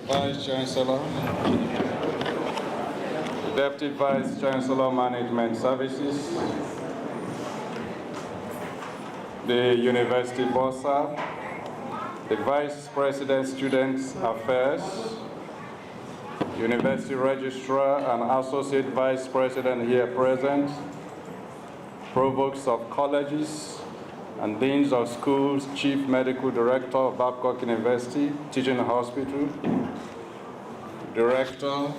Vice Chancellor, Deputy Vice Chancellor Management Services, the University Bossa, the Vice President Students Affairs, University Registrar and Associate Vice President here present, Provosts of Colleges and Deans of Schools, Chief Medical Director of Babcock University Teaching Hospital, Director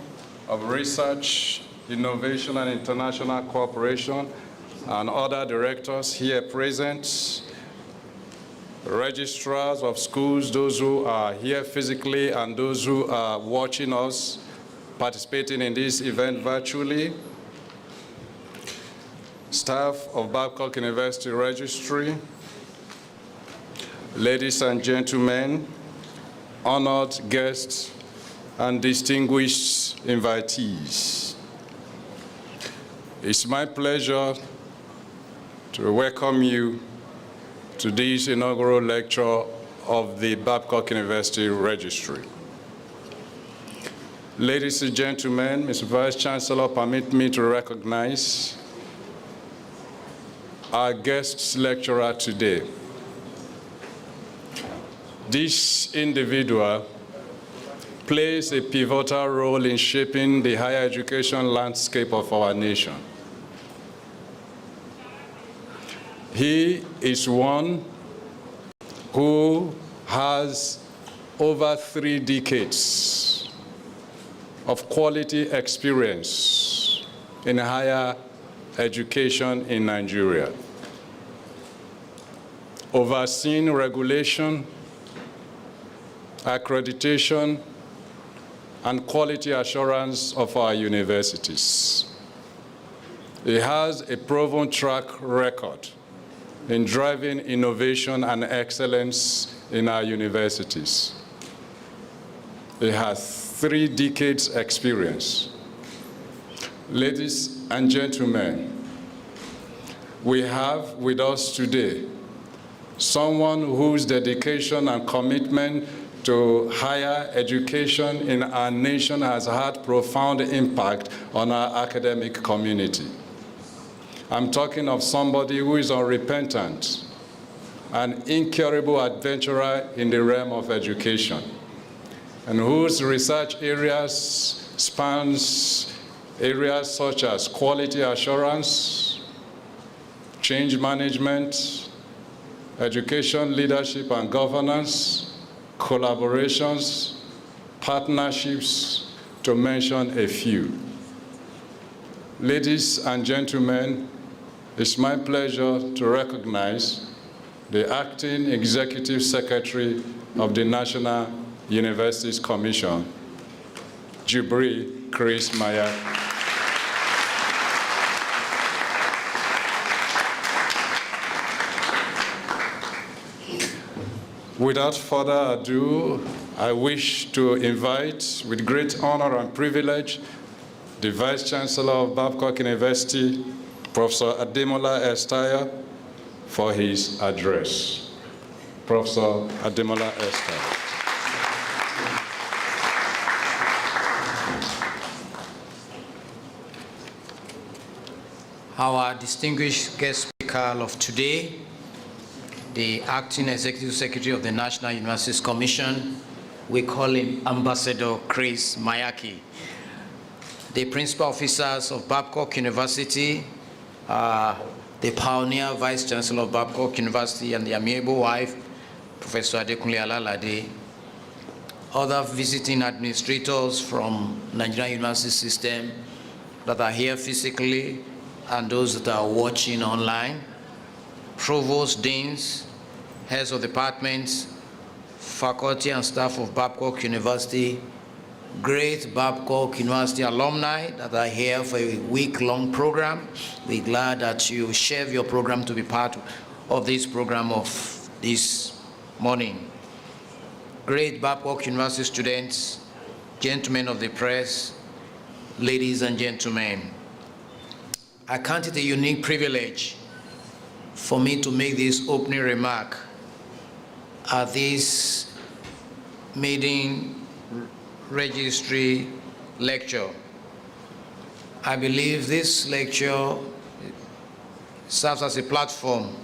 of Research, Innovation and International Cooperation, and other directors here present, registrars of schools, those who are here physically and those who are watching us, participating in this event virtually, staff of Babcock University Registry, ladies and gentlemen, honored guests, and distinguished invitees. It's my pleasure to welcome you to this inaugural lecture of the Babcock University Registry. Ladies and gentlemen, Mr. Vice Chancellor, permit me to recognize our guest lecturer today. This individual plays a pivotal role in shaping the higher education landscape of our nation. He is one who has over 3 decades of quality experience in higher education in Nigeria, overseeing regulation, accreditation, and quality assurance of our universities. He has a proven track record in driving innovation and excellence in our universities. He has 3 decades experience. Ladies and gentlemen, we have with us today someone whose dedication and commitment to higher education in our nation has had profound impact on our academic community. I'm talking of somebody who is unrepentant, an incurable adventurer in the realm of education, and whose research areas spans areas such as quality assurance, change management, education leadership and governance, collaborations, partnerships, to mention a few. Ladies and gentlemen, it's my pleasure to recognize the Acting Executive Secretary of the National Universities Commission, Jibreel Chris Maiyaki. Without further ado, I wish to invite, with great honor and privilege, the Vice Chancellor of Babcock University, Professor Ademola Estaya, for his address. Professor Ademola Estaya. Our distinguished guest speaker of today, the Acting Executive Secretary of the National Universities Commission, we call him Ambassador Chris Maiyaki. The principal officers of Babcock University, the pioneer Vice Chancellor of Babcock University and the amiable wife, Professor Adekunle Alalade, other visiting administrators from Nigerian University System that are here physically and those that are watching online, provosts, deans, heads of departments, faculty and staff of Babcock University, great Babcock University alumni that are here for a week-long program. We're glad that you share your program to be part of this program of this morning. Great Babcock University students, gentlemen of the press, ladies and gentlemen, I count it a unique privilege for me to make this opening remark at this maiden registry lecture. I believe this lecture serves as a platform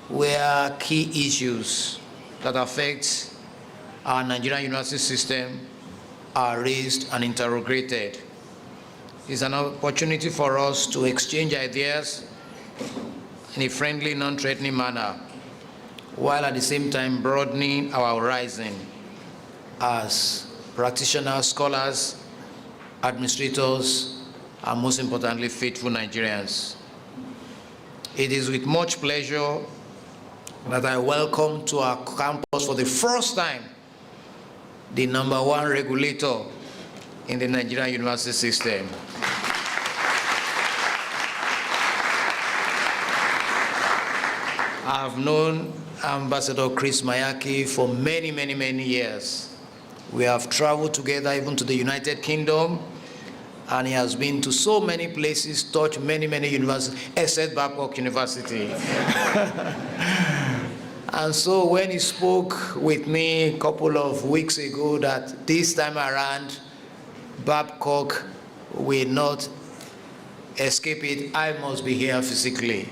where key issues that affect our Nigerian university system are raised and interrogated. It's an opportunity for us to exchange ideas in a friendly, non-threatening manner, while at the same time broadening our horizon as practitioners, scholars, administrators, and most importantly, faithful Nigerians. It is with much pleasure that I welcome to our campus for the first time the #1 regulator in the Nigerian university system. I've known Ambassador Chris Maiyaki for many, many, many years. We have traveled together even to the United Kingdom, and he has been to so many places, taught many, many universities, except Babcock University. And so when he spoke with me a couple of weeks ago that this time around, Babcock will not escape it, I must be here physically.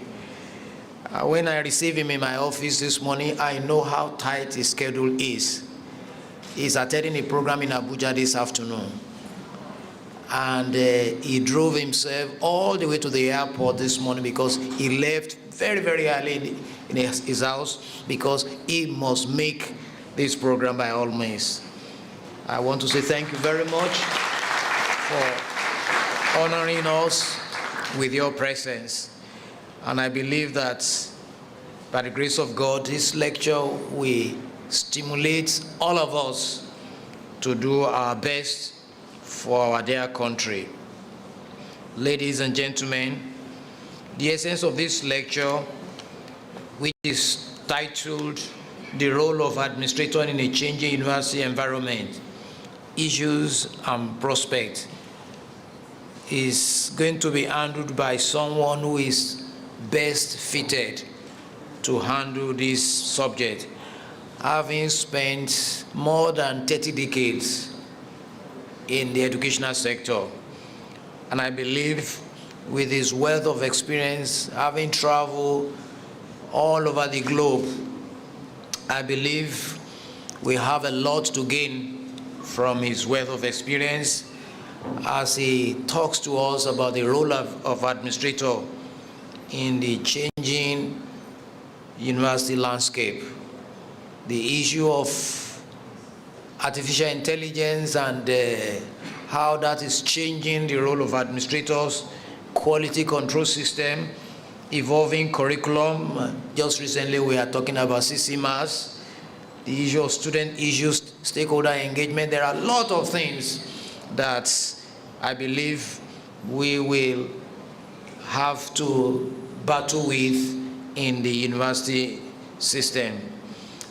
When I received him in my office this morning, I know how tight his schedule is. He's attending a program in Abuja this afternoon. And he drove himself all the way to the airport this morning because he left very, very early in his house because he must make this program by all means. I want to say thank you very much for honoring us with your presence. And I believe that by the grace of God, this lecture will stimulate all of us to do our best for our dear country. Ladies and gentlemen, the essence of this lecture, which is titled The Role of Administrator in a Changing University Environment, Issues and Prospects, is going to be handled by someone who is best fitted to handle this subject, having spent more than 30 decades in the educational sector. And I believe with his wealth of experience, having traveled all over the globe, I believe we have a lot to gain from his wealth of experience as he talks to us about the role of administrator in the changing university landscape, the issue of artificial intelligence and how that is changing the role of administrators, quality control system, evolving curriculum. Just recently we are talking about CCMAS, the issue of student issues, stakeholder engagement. There are a lot of things that I believe we will have to battle with in the university system.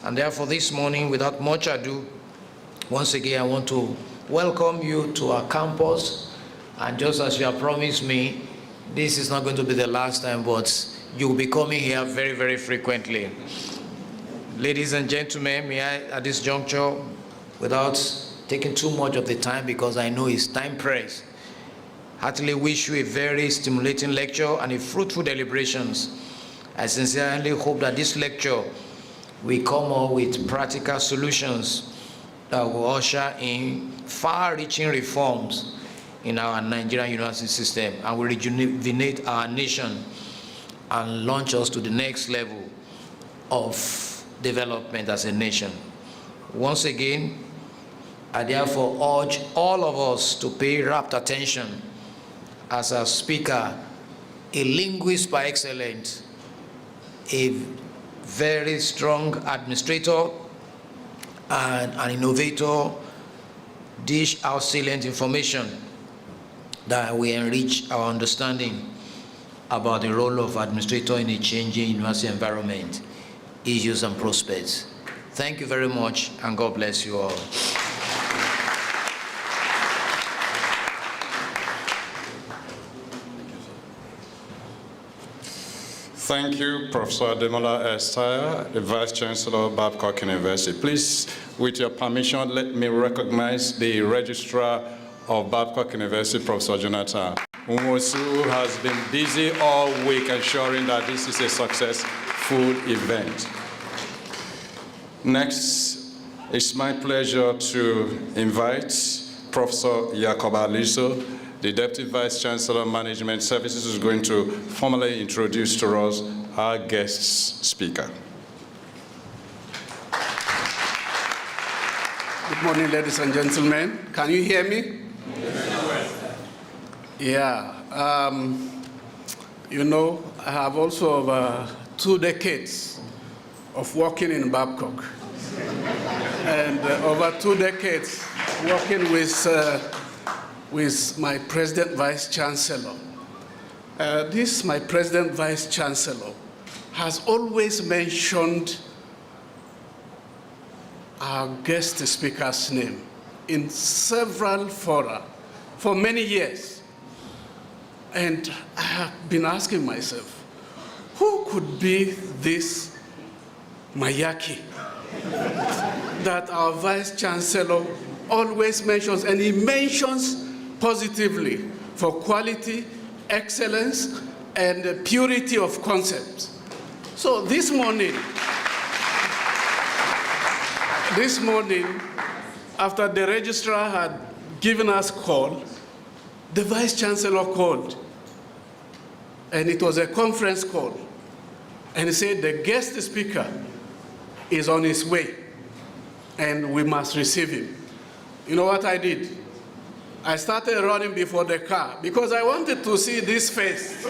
And therefore this morning, without much ado, once again I want to welcome you to our campus. And just as you have promised me, this is not going to be the last time, but you'll be coming here very, very frequently. Ladies and gentlemen, may I, at this juncture, without taking too much of the time because I know it's time pressed, heartily wish you a very stimulating lecture and a fruitful deliberations. I sincerely hope that this lecture will come up with practical solutions that will usher in far-reaching reforms in our Nigerian university system and will rejuvenate our nation and launch us to the next level of development as a nation. Once again, I therefore urge all of us to pay rapt attention as a speaker, a linguist by excellence, a very strong administrator, and an innovator, dish out salient information that will enrich our understanding about the role of administrator in a changing university environment, issues and prospects. Thank you very much, and God bless you all. Thank you, Professor Ademola Estaya, the Vice Chancellor of Babcock University. Please, with your permission, let me recognize the Registrar of Babcock University, Professor Jonathan Umosu, has been busy all week ensuring that this is a successful event. Next, it's my pleasure to invite Professor Jacob Aliso, the Deputy Vice Chancellor of Management Services, is going to formally introduce to us our guest speaker. Good morning, ladies and gentlemen. Can you hear me? Yeah. You know, I have also over 2 decades of working in Babcock. And over 2 decades working with my President Vice Chancellor. This, my President Vice Chancellor, has always mentioned our guest speaker's name in several fora for many years. And I have been asking myself, who could be this Maiyaki that our Vice Chancellor always mentions, and he mentions positively for quality, excellence, and purity of concepts. So this morning, after the registrar had given us call, the Vice Chancellor called, and it was a conference call, and he said the guest speaker is on his way, and we must receive him. You know what I did? I started running before the car because I wanted to see this face.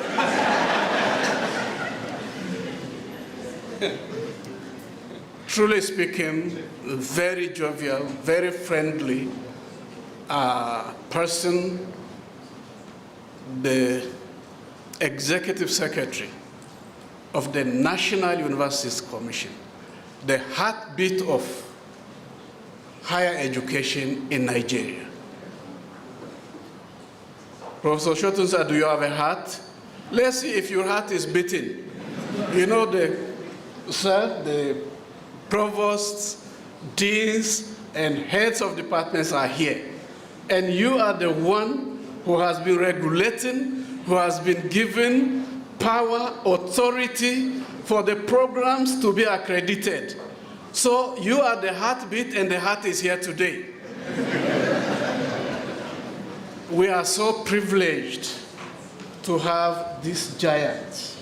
Truly speaking, very jovial, very friendly person, the Executive Secretary of the National Universities Commission, the heartbeat of higher education in Nigeria. Professor Shotunsa, do you have a heart? Let's see if your heart is beating. You know, the provosts, deans, and heads of departments are here. And you are the one who has been regulating, who has been given power, authority for the programs to be accredited. So you are the heartbeat, and the heart is here today. We are so privileged to have this giant.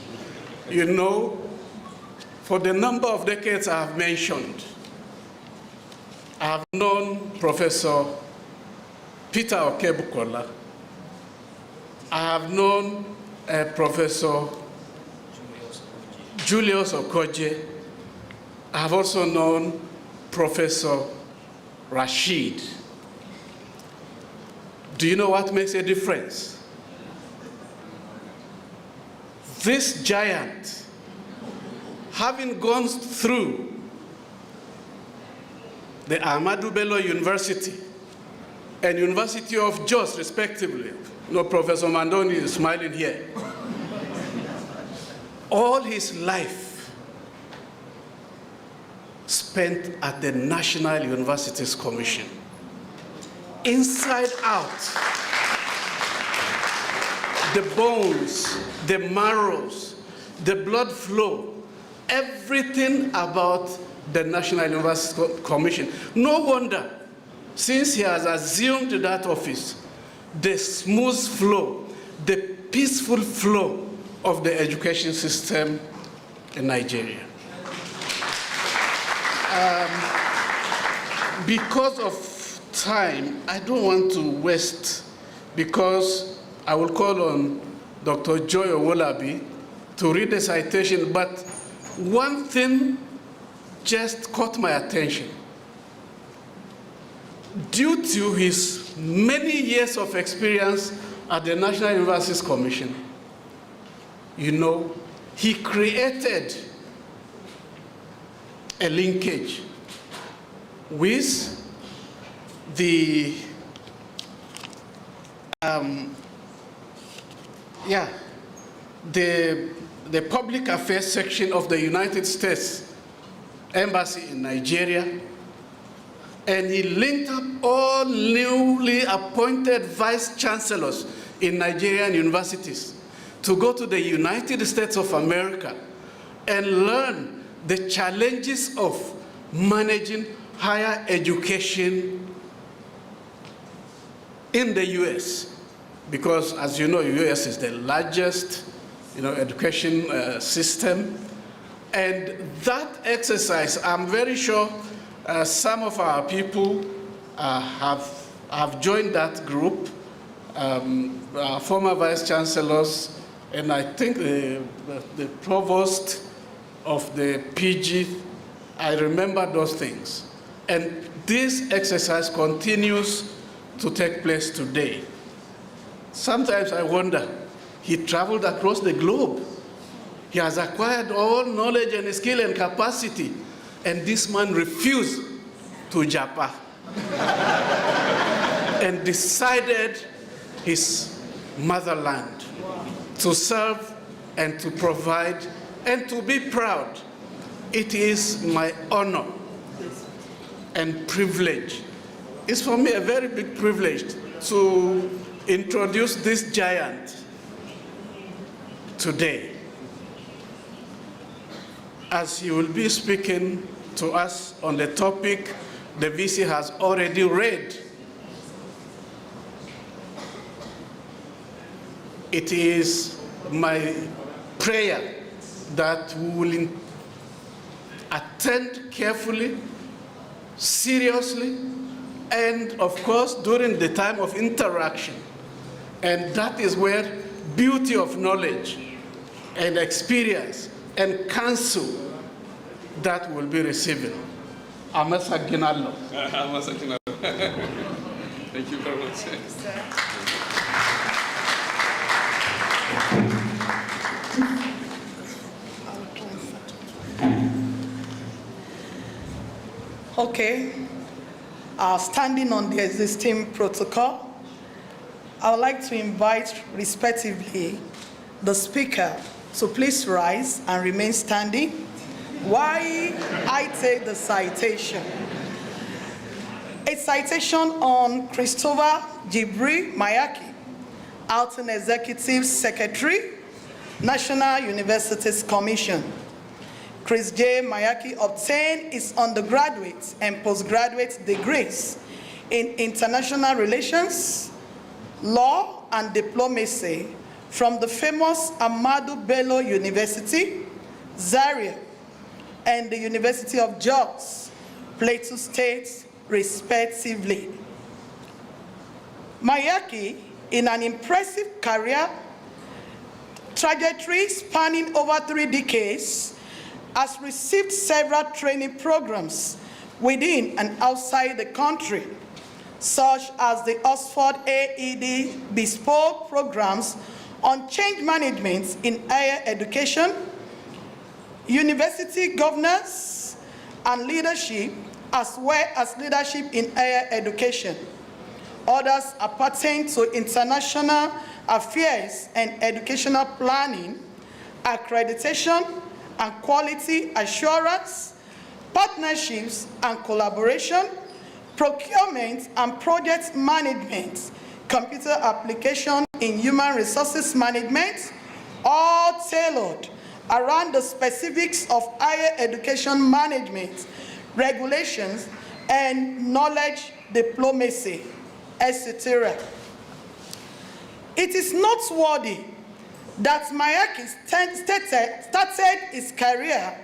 You know, for the number of decades I have mentioned, I have known Professor Peter Okebukola. I have known Professor Julius Okoje. I have also known Professor Rashid. Do you know what makes a difference? This giant, having gone through the Ahmadu Bello University and University of Jos, respectively, you know, Professor Mandoni is smiling here. All his life spent at the National Universities Commission. Inside out, the bones, the marrows, the blood flow, everything about the National University Commission. No wonder, since he has assumed that office, the smooth flow, the peaceful flow of the education system in Nigeria. Because of time, I don't want to waste, because I will call on Dr. Joy Owolabi to read the citation, but one thing just caught my attention. Due to his many years of experience at the National Universities Commission, you know, he created a linkage with the the public affairs section of the United States Embassy in Nigeria, and he linked up all newly appointed vice chancellors in Nigerian universities to go to the United States of America and learn the challenges of managing higher education in the US. Because, as you know, US is the largest education system. And that exercise, I'm very sure some of our people have joined that group, former vice chancellors, and I think the provost of the PG, I remember those things. And this exercise continues to take place today. Sometimes I wonder, he traveled across the globe. He has acquired all knowledge and skill and capacity, and this man refused to Japan and decided his motherland to serve and to provide and to be proud. It is my honor and privilege. It's for me a very big privilege to introduce this giant today, as he will be speaking to us on the topic the VC has already read. It is my prayer that we will attend carefully, seriously, and of course during the time of interaction. And that is where beauty of knowledge and experience and counsel that will be receiving. Amasa Ginalo. Amasa Ginalo. Thank you very much. Okay, standing on the existing protocol, I would like to invite respectively the speaker to please rise and remain standing while I take the citation. A citation on Christopher Jibreel Maiyaki, Acting Executive Secretary, National Universities Commission. Chris J. Maiyaki obtained his undergraduate and postgraduate degrees in international relations, law, and diplomacy from the famous Ahmadu Bello University, Zaria, and the University of Jos, Plateau State, respectively. Maiyaki, in an impressive career trajectory spanning over 3 decades, has received several training programs within and outside the country, such as the Oxford AED bespoke programs on change management in higher education, university governance and leadership, as well as leadership in higher education. Others appertain to international affairs and educational planning, accreditation and quality assurance, partnerships and collaboration, procurement and project management, computer application in human resources management, all tailored around the specifics of higher education management, regulations, and knowledge diplomacy, etc. It is noteworthy that Maiyaki started his career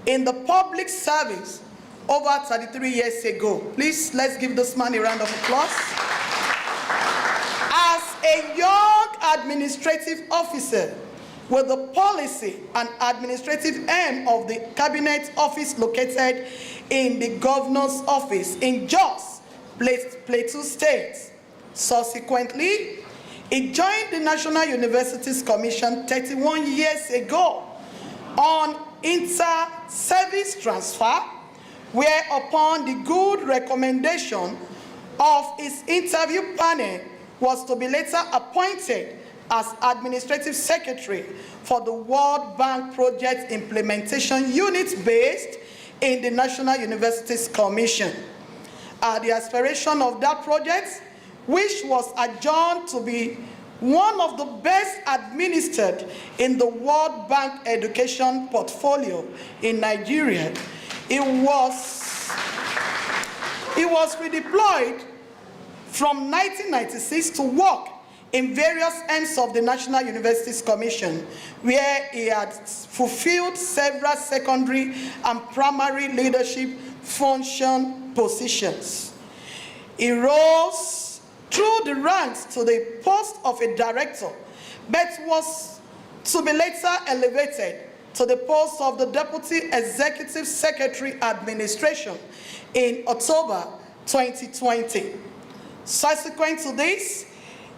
in the public service over 33 years ago. Please, let's give this man a round of applause. As a young administrative officer with the policy and administrative aim of the cabinet office located in the governor's office in Jos, Plateau State. Subsequently, he joined the National Universities Commission 31 years ago on inter-service transfer, where upon the good recommendation of his interview panel was to be later appointed as Administrative Secretary for the World Bank Project Implementation Unit based in the National Universities Commission. The aspiration of that project, which was adjourned to be one of the best administered in the World Bank education portfolio in Nigeria, it was redeployed from 1996 to work in various ends of the National Universities Commission, where he had fulfilled several secondary and primary leadership function positions. He rose through the ranks to the post of a director, but was to be later elevated to the post of the Deputy Executive Secretary Administration in October 2020. Subsequent to this,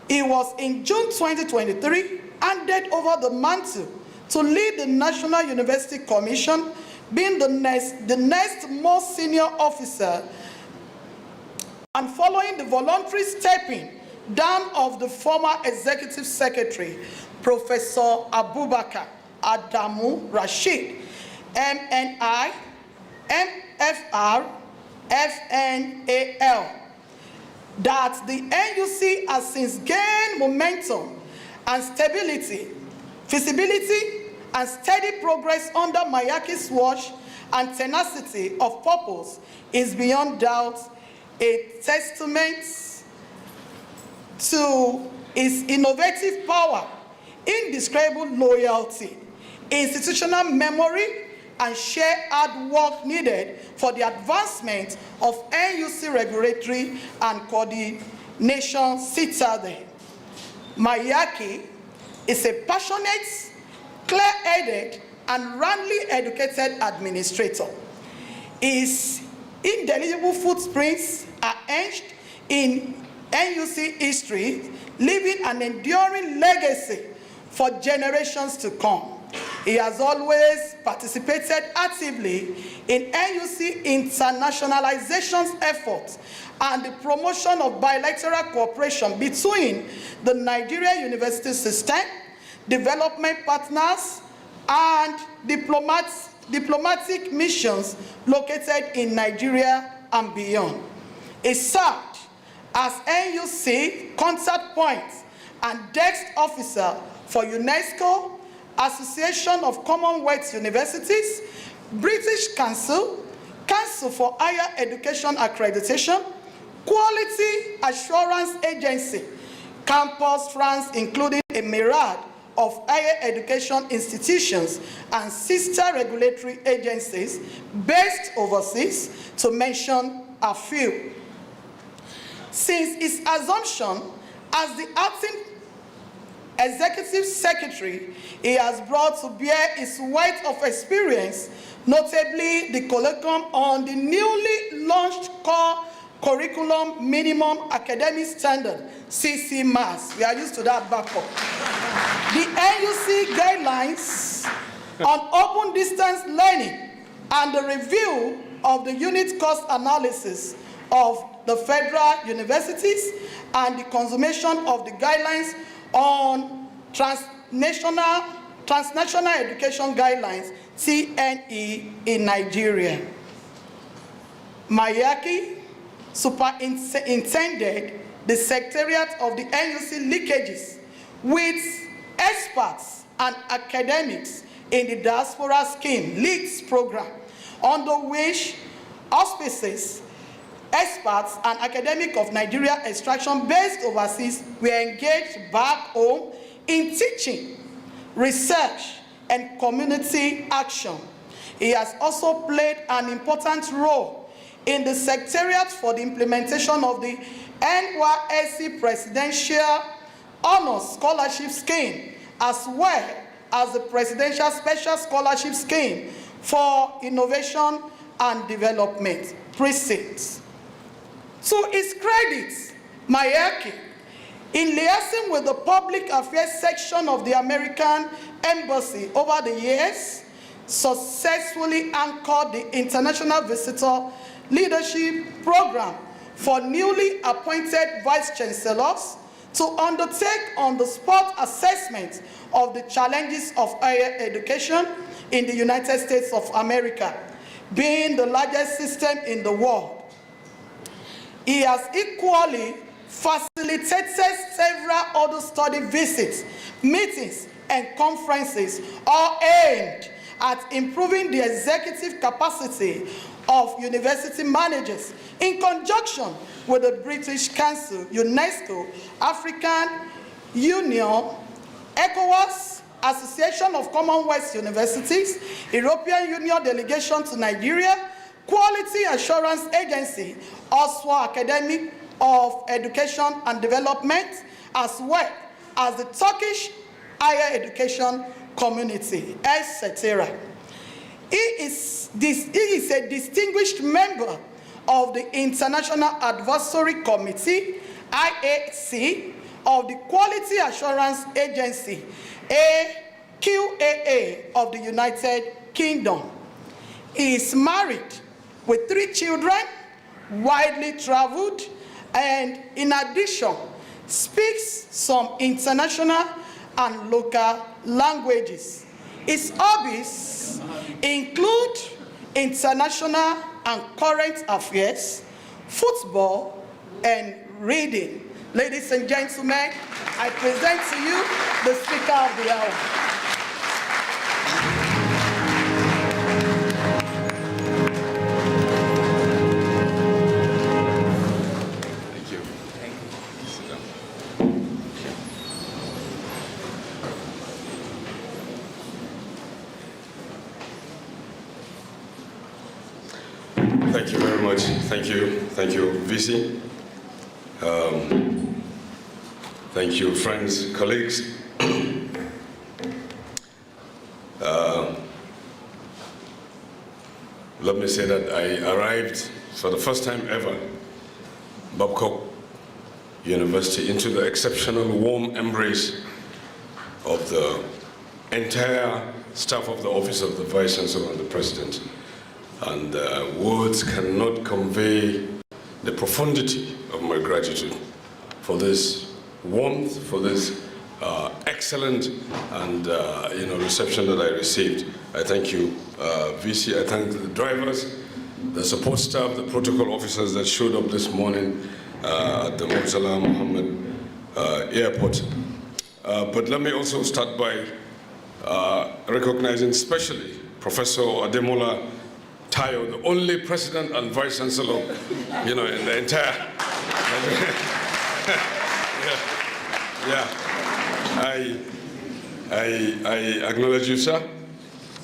he was in June 2023 handed over the mantle to lead the National University Commission, being the next most senior officer, and following the voluntary stepping down of the former Executive Secretary, Professor Abubakar Adamu Rashid, MNI, MFR, FNAL, that the NUC has since gained momentum and stability, feasibility, and steady progress under Mayaki's watch and tenacity of purpose is beyond doubt a testament to his innovative power, indescribable loyalty, institutional memory, and shared hard work needed for the advancement of NUC regulatory and coordination citadel. Maiyaki is a passionate, clear-headed, and roundly educated administrator. His indelible footprints are etched in NUC history, leaving an enduring legacy for generations to come. He has always participated actively in NUC internationalization efforts and the promotion of bilateral cooperation between the Nigeria university system, development partners, and diplomatic missions located in Nigeria and beyond. He served as NUC contact point and desk officer for UNESCO, Association of Commonwealth Universities, British Council, Council for Higher Education Accreditation, Quality Assurance Agency, Campus France, including a myriad of higher education institutions and sister regulatory agencies based overseas, to mention a few. Since its assumption as the acting Executive Secretary, he has brought to bear his wealth of experience, notably the colloquium on the newly launched core curriculum minimum academic standard, CC-MAS. We are used to that backup. The NUC guidelines on open distance learning and the review of the unit cost analysis of the federal universities and the consummation of the guidelines on transnational education guidelines, TNE, in Nigeria. Maiyaki superintended the secretariat of the NUC leakages with experts and academics in the diaspora scheme leaks program, under which auspices experts and academics of Nigeria extraction based overseas were engaged back home in teaching, research, and community action. He has also played an important role in the Secretariat for the implementation of the NYSC Presidential Honors Scholarship Scheme, as well as the Presidential Special Scholarship Scheme for Innovation and Development, precincts. To his credit, Maiyaki, in liaising with the public affairs section of the American Embassy over the years, successfully anchored the International Visitor Leadership Program for newly appointed vice chancellors, to undertake on-the-spot assessment of the challenges of higher education in the United States of America, being the largest system in the world. He has equally facilitated several other study visits, meetings, and conferences, all aimed at improving the executive capacity of university managers in conjunction with the British Council, UNESCO, African Union, ECOWAS, Association of Commonwealth Universities, European Union Delegation to Nigeria, Quality Assurance Agency, also Academy of Education and Development, as well as the Turkish higher education community, etc. He is a distinguished member of the International Advisory Committee, IAC, of the Quality Assurance Agency, AQAA, of the United Kingdom. He is married with 3 children, widely traveled, and in addition, speaks some international and local languages. His hobbies include international and current affairs, football, and reading. Ladies and gentlemen, I present to you the Speaker of the House. Thank you very much. Thank you, VC. Thank you, friends, colleagues. Let me say that I arrived for the first time ever, Babcock University, into the exceptional warm embrace of the entire staff of the Office of the Vice Chancellor and the President. And words cannot convey the profundity of my gratitude for this warmth, for this excellent and reception that I received. I thank you, VC. I thank the drivers, the support staff, the protocol officers that showed up this morning at the Murtala Mohammed Airport. But let me also start by recognizing especially Professor Ademola Tayo, the only president and vice chancellor, in the entire. I acknowledge you, sir.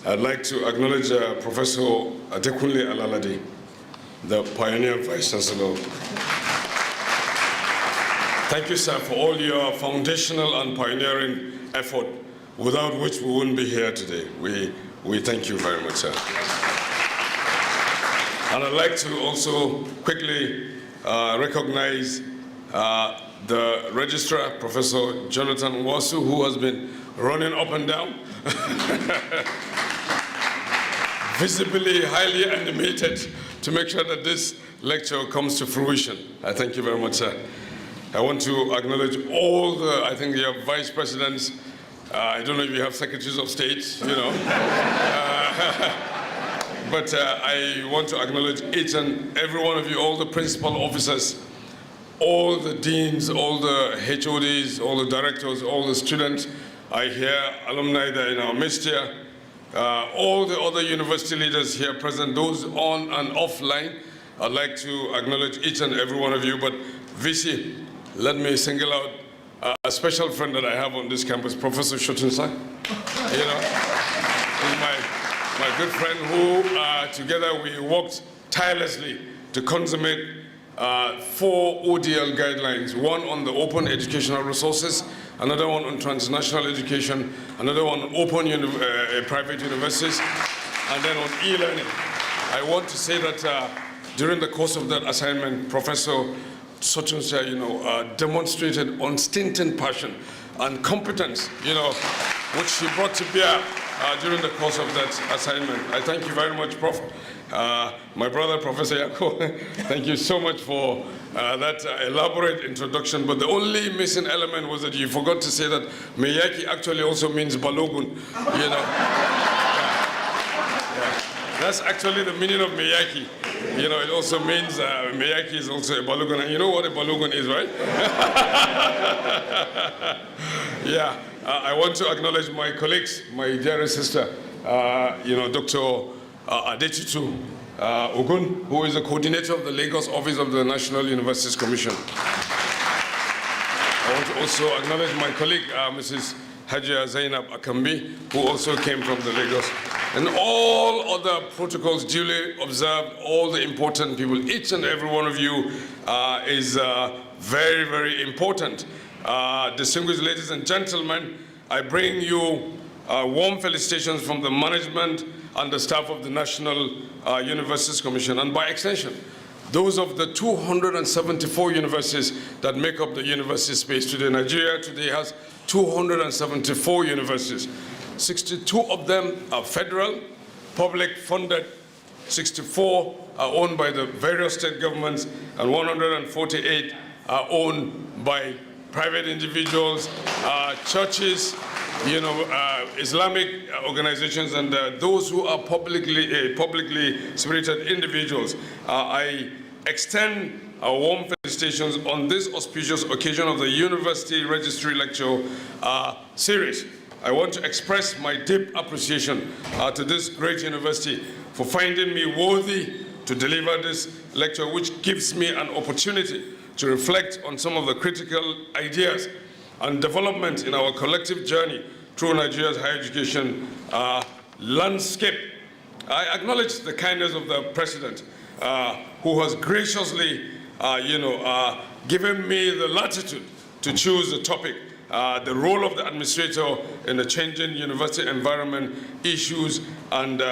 I'd like to acknowledge Professor Adekunle Alalade, the pioneer vice chancellor. Thank you, sir, for all your foundational and pioneering effort, without which we wouldn't be here today. We thank you very much, sir. And I'd like to also quickly recognize the registrar, Professor Jonathan Wasu, who has been running up and down, visibly highly animated to make sure that this lecture comes to fruition. I thank you very much, sir. I want to acknowledge all I think you have vice presidents, I don't know if you have secretaries of state, but I want to acknowledge each and every one of you, all the principal officers, all the deans, all the HODs, all the directors, all the students. I hear alumni that are in our midst here, all the other university leaders here present, those on and offline. I'd like to acknowledge each and every one of you, but VC, let me single out a special friend that I have on this campus, Professor Shotunsa. He's my good friend who, together we worked tirelessly to consummate 4 ODL guidelines, one on the open educational resources, another one on transnational education, another one on open private universities, and then on e-learning. I want to say that during the course of that assignment, Professor Sotunsa, demonstrated unstinted passion and competence, which she brought to bear during the course of that assignment. I thank you very much, Prof. My brother, Professor Yako, thank you so much for that elaborate introduction. But the only missing element was that you forgot to say that Maiyaki actually also means Balogun. You know, that's actually the meaning of Maiyaki. You know, it also means Maiyaki is also a Balogun. And you know what a Balogun is, right? Yeah. I want to acknowledge my colleagues, my dearest sister, you know, Dr. Adetutu Ogun, who is the coordinator of the Lagos office of the National Universities Commission. I want to also acknowledge my colleague, Mrs. Hajia Zainab Akambi, who also came from the Lagos. And all other protocols duly observed, all the important people, each and every one of you is very, very important. Distinguished ladies and gentlemen, I bring you warm felicitations from the management and the staff of the National Universities Commission, and by extension, those of the 274 universities that make up the university space today. Nigeria today has 274 universities. 62 of them are federal, public funded, 64 are owned by the various state governments, and 148 are owned by private individuals, churches, you know, Islamic organizations, and those who are publicly spirited individuals. I extend our warm felicitations on this auspicious occasion of the University Registry Lecture series. I want to express my deep appreciation to this great university for finding me worthy to deliver this lecture, which gives me an opportunity to reflect on some of the critical ideas and developments in our collective journey through Nigeria's higher education landscape. I acknowledge the kindness of the President, who has graciously, given me the latitude to choose the topic, the role of the administrator in the changing university environment, issues, and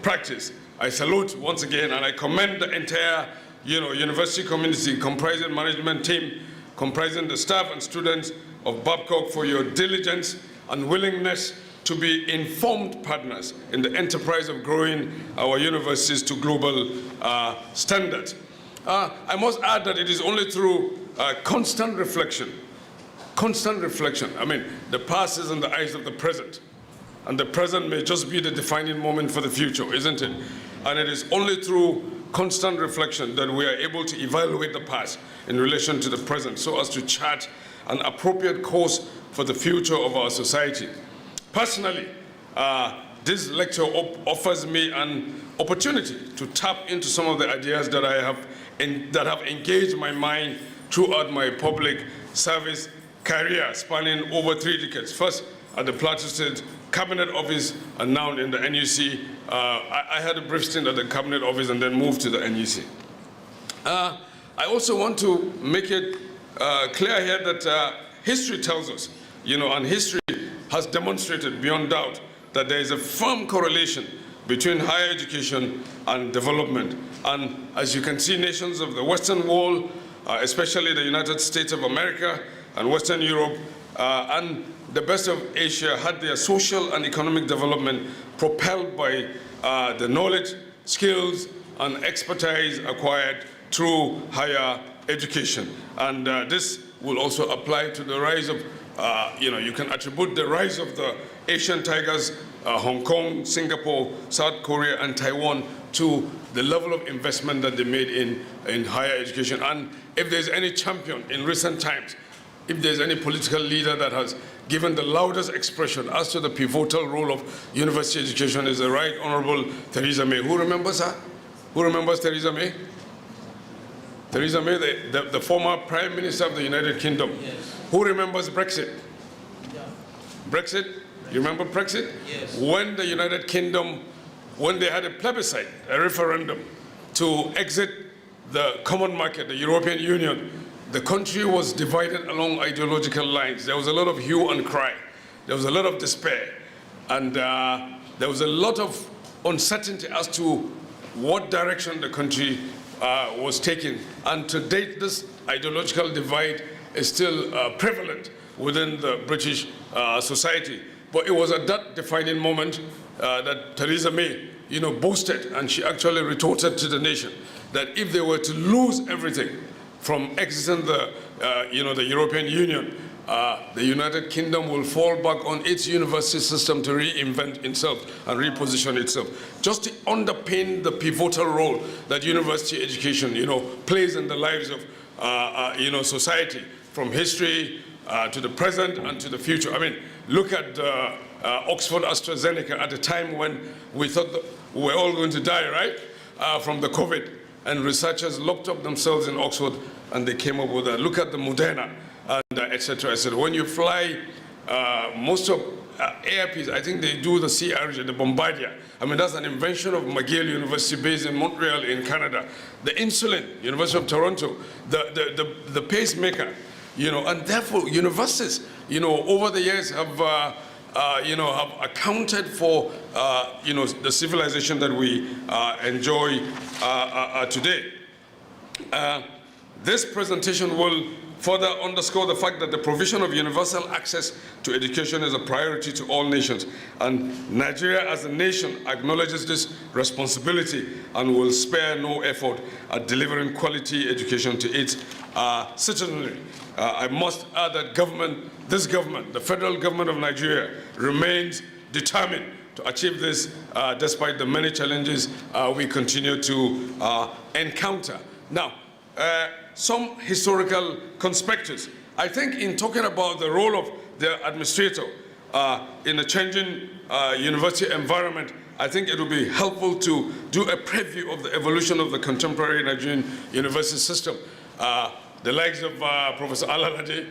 practice. I salute once again, and I commend the entire university community, comprising management team, comprising the staff and students of Babcock, for your diligence and willingness to be informed partners in the enterprise of growing our universities to global standards. I must add that it is only through constant reflection. I mean, the past is in the eyes of the present, and the present may just be the defining moment for the future, isn't it? And it is only through constant reflection that we are able to evaluate the past in relation to the present, so as to chart an appropriate course for the future of our society. Personally, this lecture offers me an opportunity to tap into some of the ideas that have engaged my mind throughout my public service career, spanning over 3 decades. First at the Plateau State Cabinet Office, and now in the NUC. I had a brief stint at the Cabinet Office and then moved to the NUC. I also want to make it clear here that history tells us, and history has demonstrated beyond doubt that there is a firm correlation between higher education and development. And as you can see, nations of the Western world, especially the United States of America and Western Europe, and the best of Asia, had their social and economic development propelled by the knowledge, skills, and expertise acquired through higher education. And this will also apply to the rise of, you can attribute the rise of the Asian tigers, Hong Kong, Singapore, South Korea, and Taiwan, to the level of investment that they made in higher education. And if there's any champion in recent times, if there's any political leader that has given the loudest expression as to the pivotal role of university education, is the Right Honorable Theresa May. Who remembers her? Who remembers Theresa May? Theresa May, the former Prime Minister of the United Kingdom. Yes. Who remembers Brexit? Yeah. Brexit? You remember Brexit? Yes. When the United Kingdom, when they had a plebiscite, a referendum to exit the common market, the European Union, the country was divided along ideological lines. There was a lot of hue and cry. There was a lot of despair. And there was a lot of uncertainty as to what direction the country was taking. And to date, this ideological divide is still prevalent within the British society. But it was at that defining moment that Theresa May, boasted, and she actually retorted to the nation that if they were to lose everything from exiting the European Union, the United Kingdom will fall back on its university system to reinvent itself and reposition itself, just to underpin the pivotal role that university education, plays in the lives of, society, from history to the present and to the future. I mean, look at Oxford AstraZeneca at a time when we thought that we were all going to die, right, from the COVID, and researchers locked up themselves in Oxford and they came up with that. Look at the Moderna, and et cetera, et cetera. When you fly, most of AirPs, I think they do the CRJ, the Bombardier. I mean, that's an invention of McGill University based in Montreal in Canada. The insulin, University of Toronto, the pacemaker, and therefore universities, over the years have, have accounted for, the civilization that we enjoy today. This presentation will further underscore the fact that the provision of universal access to education is a priority to all nations. And Nigeria as a nation acknowledges this responsibility and will spare no effort at delivering quality education to its citizenry. I must add that this government, the federal government of Nigeria, remains determined to achieve this despite the many challenges we continue to encounter. Now, some historical conspectors. I think in talking about the role of the administrator in a changing university environment, I think it would be helpful to do a preview of the evolution of the contemporary Nigerian university system. The likes of Professor Alalade,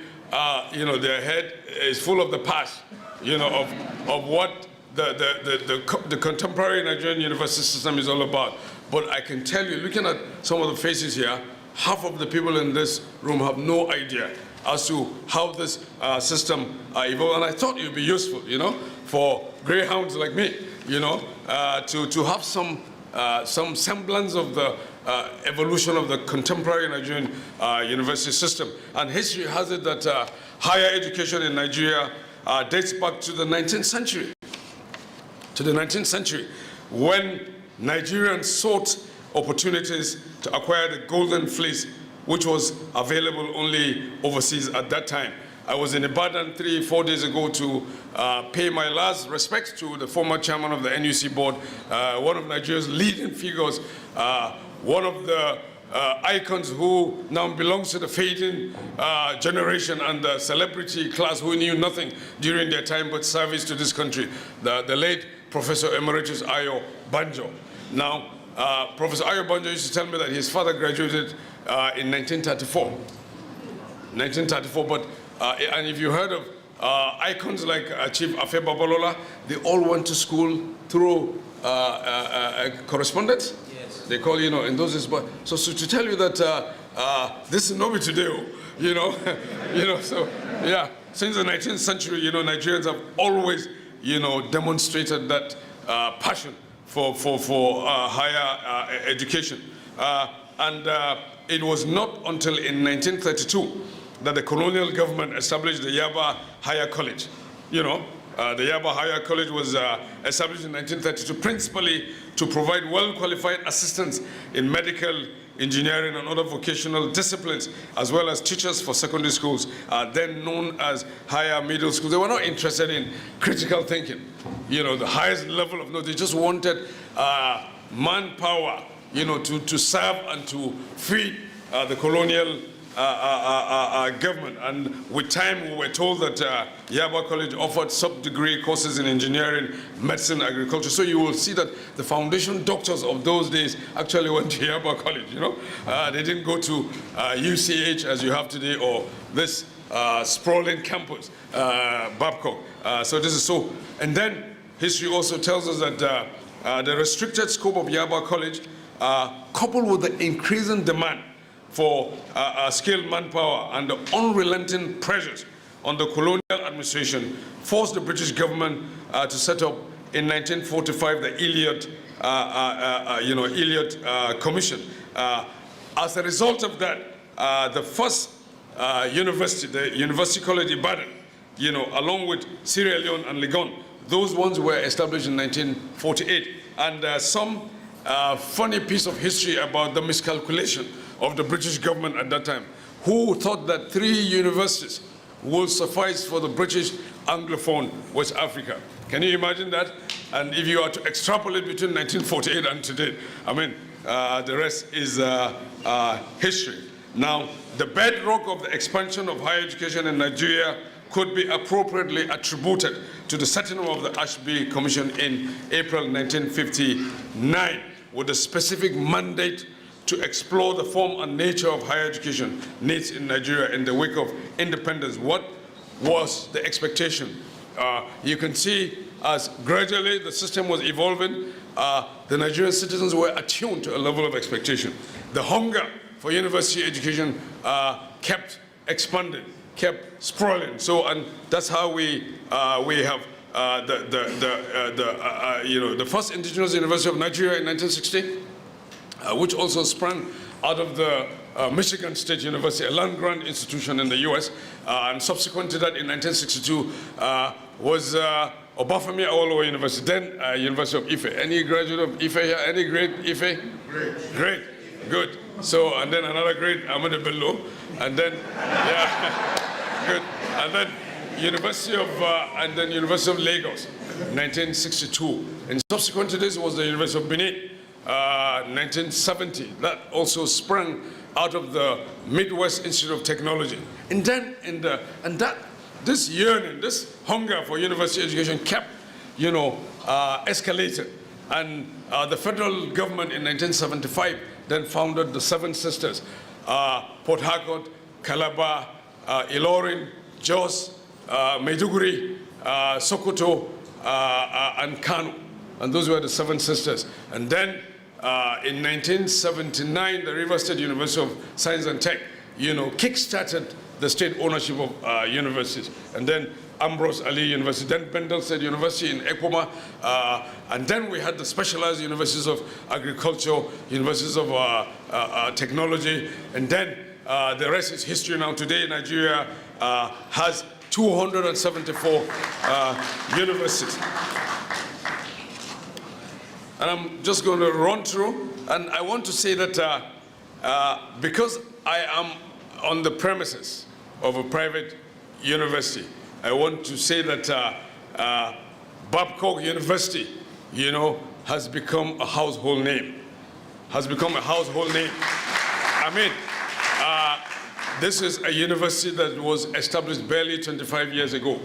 their head is full of the past, of what the contemporary Nigerian university system is all about. But I can tell you, looking at some of the faces here, half of the people in this room have no idea as to how this system evolved. And I thought it would be useful, for greyhounds like me, to have some semblance of the evolution of the contemporary Nigerian university system. And history has it that higher education in Nigeria dates back to the 19th century. To the 19th century, when Nigerians sought opportunities to acquire the golden fleece, which was available only overseas at that time. I was in Ibadan 3-4 days ago to pay my last respects to the former chairman of the NUC board, one of Nigeria's leading figures, one of the icons who now belongs to the fading generation and the celebrity class who knew nothing during their time but service to this country, the late Professor Emeritus Ayo Banjo. Now, Professor Ayo Banjo used to tell me that his father graduated in 1934. But, and if you heard of icons like Chief Afe Babalola, they all went to school through correspondence. Yes. They call, in those days, but so to tell you that this is not today, so yeah, since the 19th century, Nigerians have always, demonstrated that passion for higher education. And it was not until in 1932 that the colonial government established the Yaba Higher College. The Yaba Higher College was established in 1932 principally to provide well-qualified assistants in medical, engineering, and other vocational disciplines, as well as teachers for secondary schools, then known as higher middle schools. They were not interested in critical thinking, the highest level of knowledge. They just wanted manpower, to serve and to feed the colonial government. And with time, we were told that Yaba College offered sub-degree courses in engineering, medicine, agriculture. So you will see that the foundation doctors of those days actually went to Yaba College, They didn't go to UCH as you have today, or this sprawling campus, Babcock. So this is so. And then history also tells us that the restricted scope of Yaba College, coupled with the increasing demand for skilled manpower and the unrelenting pressures on the colonial administration, forced the British government to set up in 1945 the Elliott Commission. As a result of that, the first university, the University College Ibadan, along with Sierra Leone and Legon, those ones were established in 1948. and some funny piece of history about the miscalculation of the British government at that time, who thought that 3 universities will suffice for the British Anglophone West Africa. Can you imagine that? And if you are to extrapolate between 1948 and today, I mean, the rest is history. Now, the bedrock of the expansion of higher education in Nigeria could be appropriately attributed to the setting of the Ashby Commission in April 1959 with a specific mandate to explore the form and nature of higher education needs in Nigeria in the wake of independence. What was the expectation? You can see as gradually the system was evolving, the Nigerian citizens were attuned to a level of expectation. The hunger for university education kept expanding, kept sprawling. So, and that's how we have the first indigenous university of Nigeria in 1960, which also sprang out of the Michigan State University, a land-grant institution in the U.S., and subsequent to that in 1962 was Obafemi Awolowo University, then University of Ife. Any graduate of Ife here? Any grade Ife? Great. Great. Good. So, and then another grade, Ahmadu Bello, and then, yeah, good. And then University of Lagos, 1962. And subsequent to this was the University of Benin, 1970. That also sprang out of the Midwest Institute of Technology. And then, this yearning, this hunger for university education kept, escalated. And the federal government in 1975 then founded the 7 Sisters, Port Harcourt, Calabar, Ilorin, Jos, Maiduguri, Sokoto, and Kano. And those were the 7 Sisters. And then in 1979, the Rivers State University of Science and Tech, kick-started the state ownership of universities. And then Ambrose Ali University, then Bendel State University in Ekpoma, and then we had the specialized universities of agriculture, universities of technology, and then the rest is history now. Today, Nigeria has 274 universities. And I'm just going to run through, and I want to say that because I am on the premises of a private university, I want to say that Babcock University, has become a household name. Has become a household name. I mean, this is a university that was established barely 25 years ago,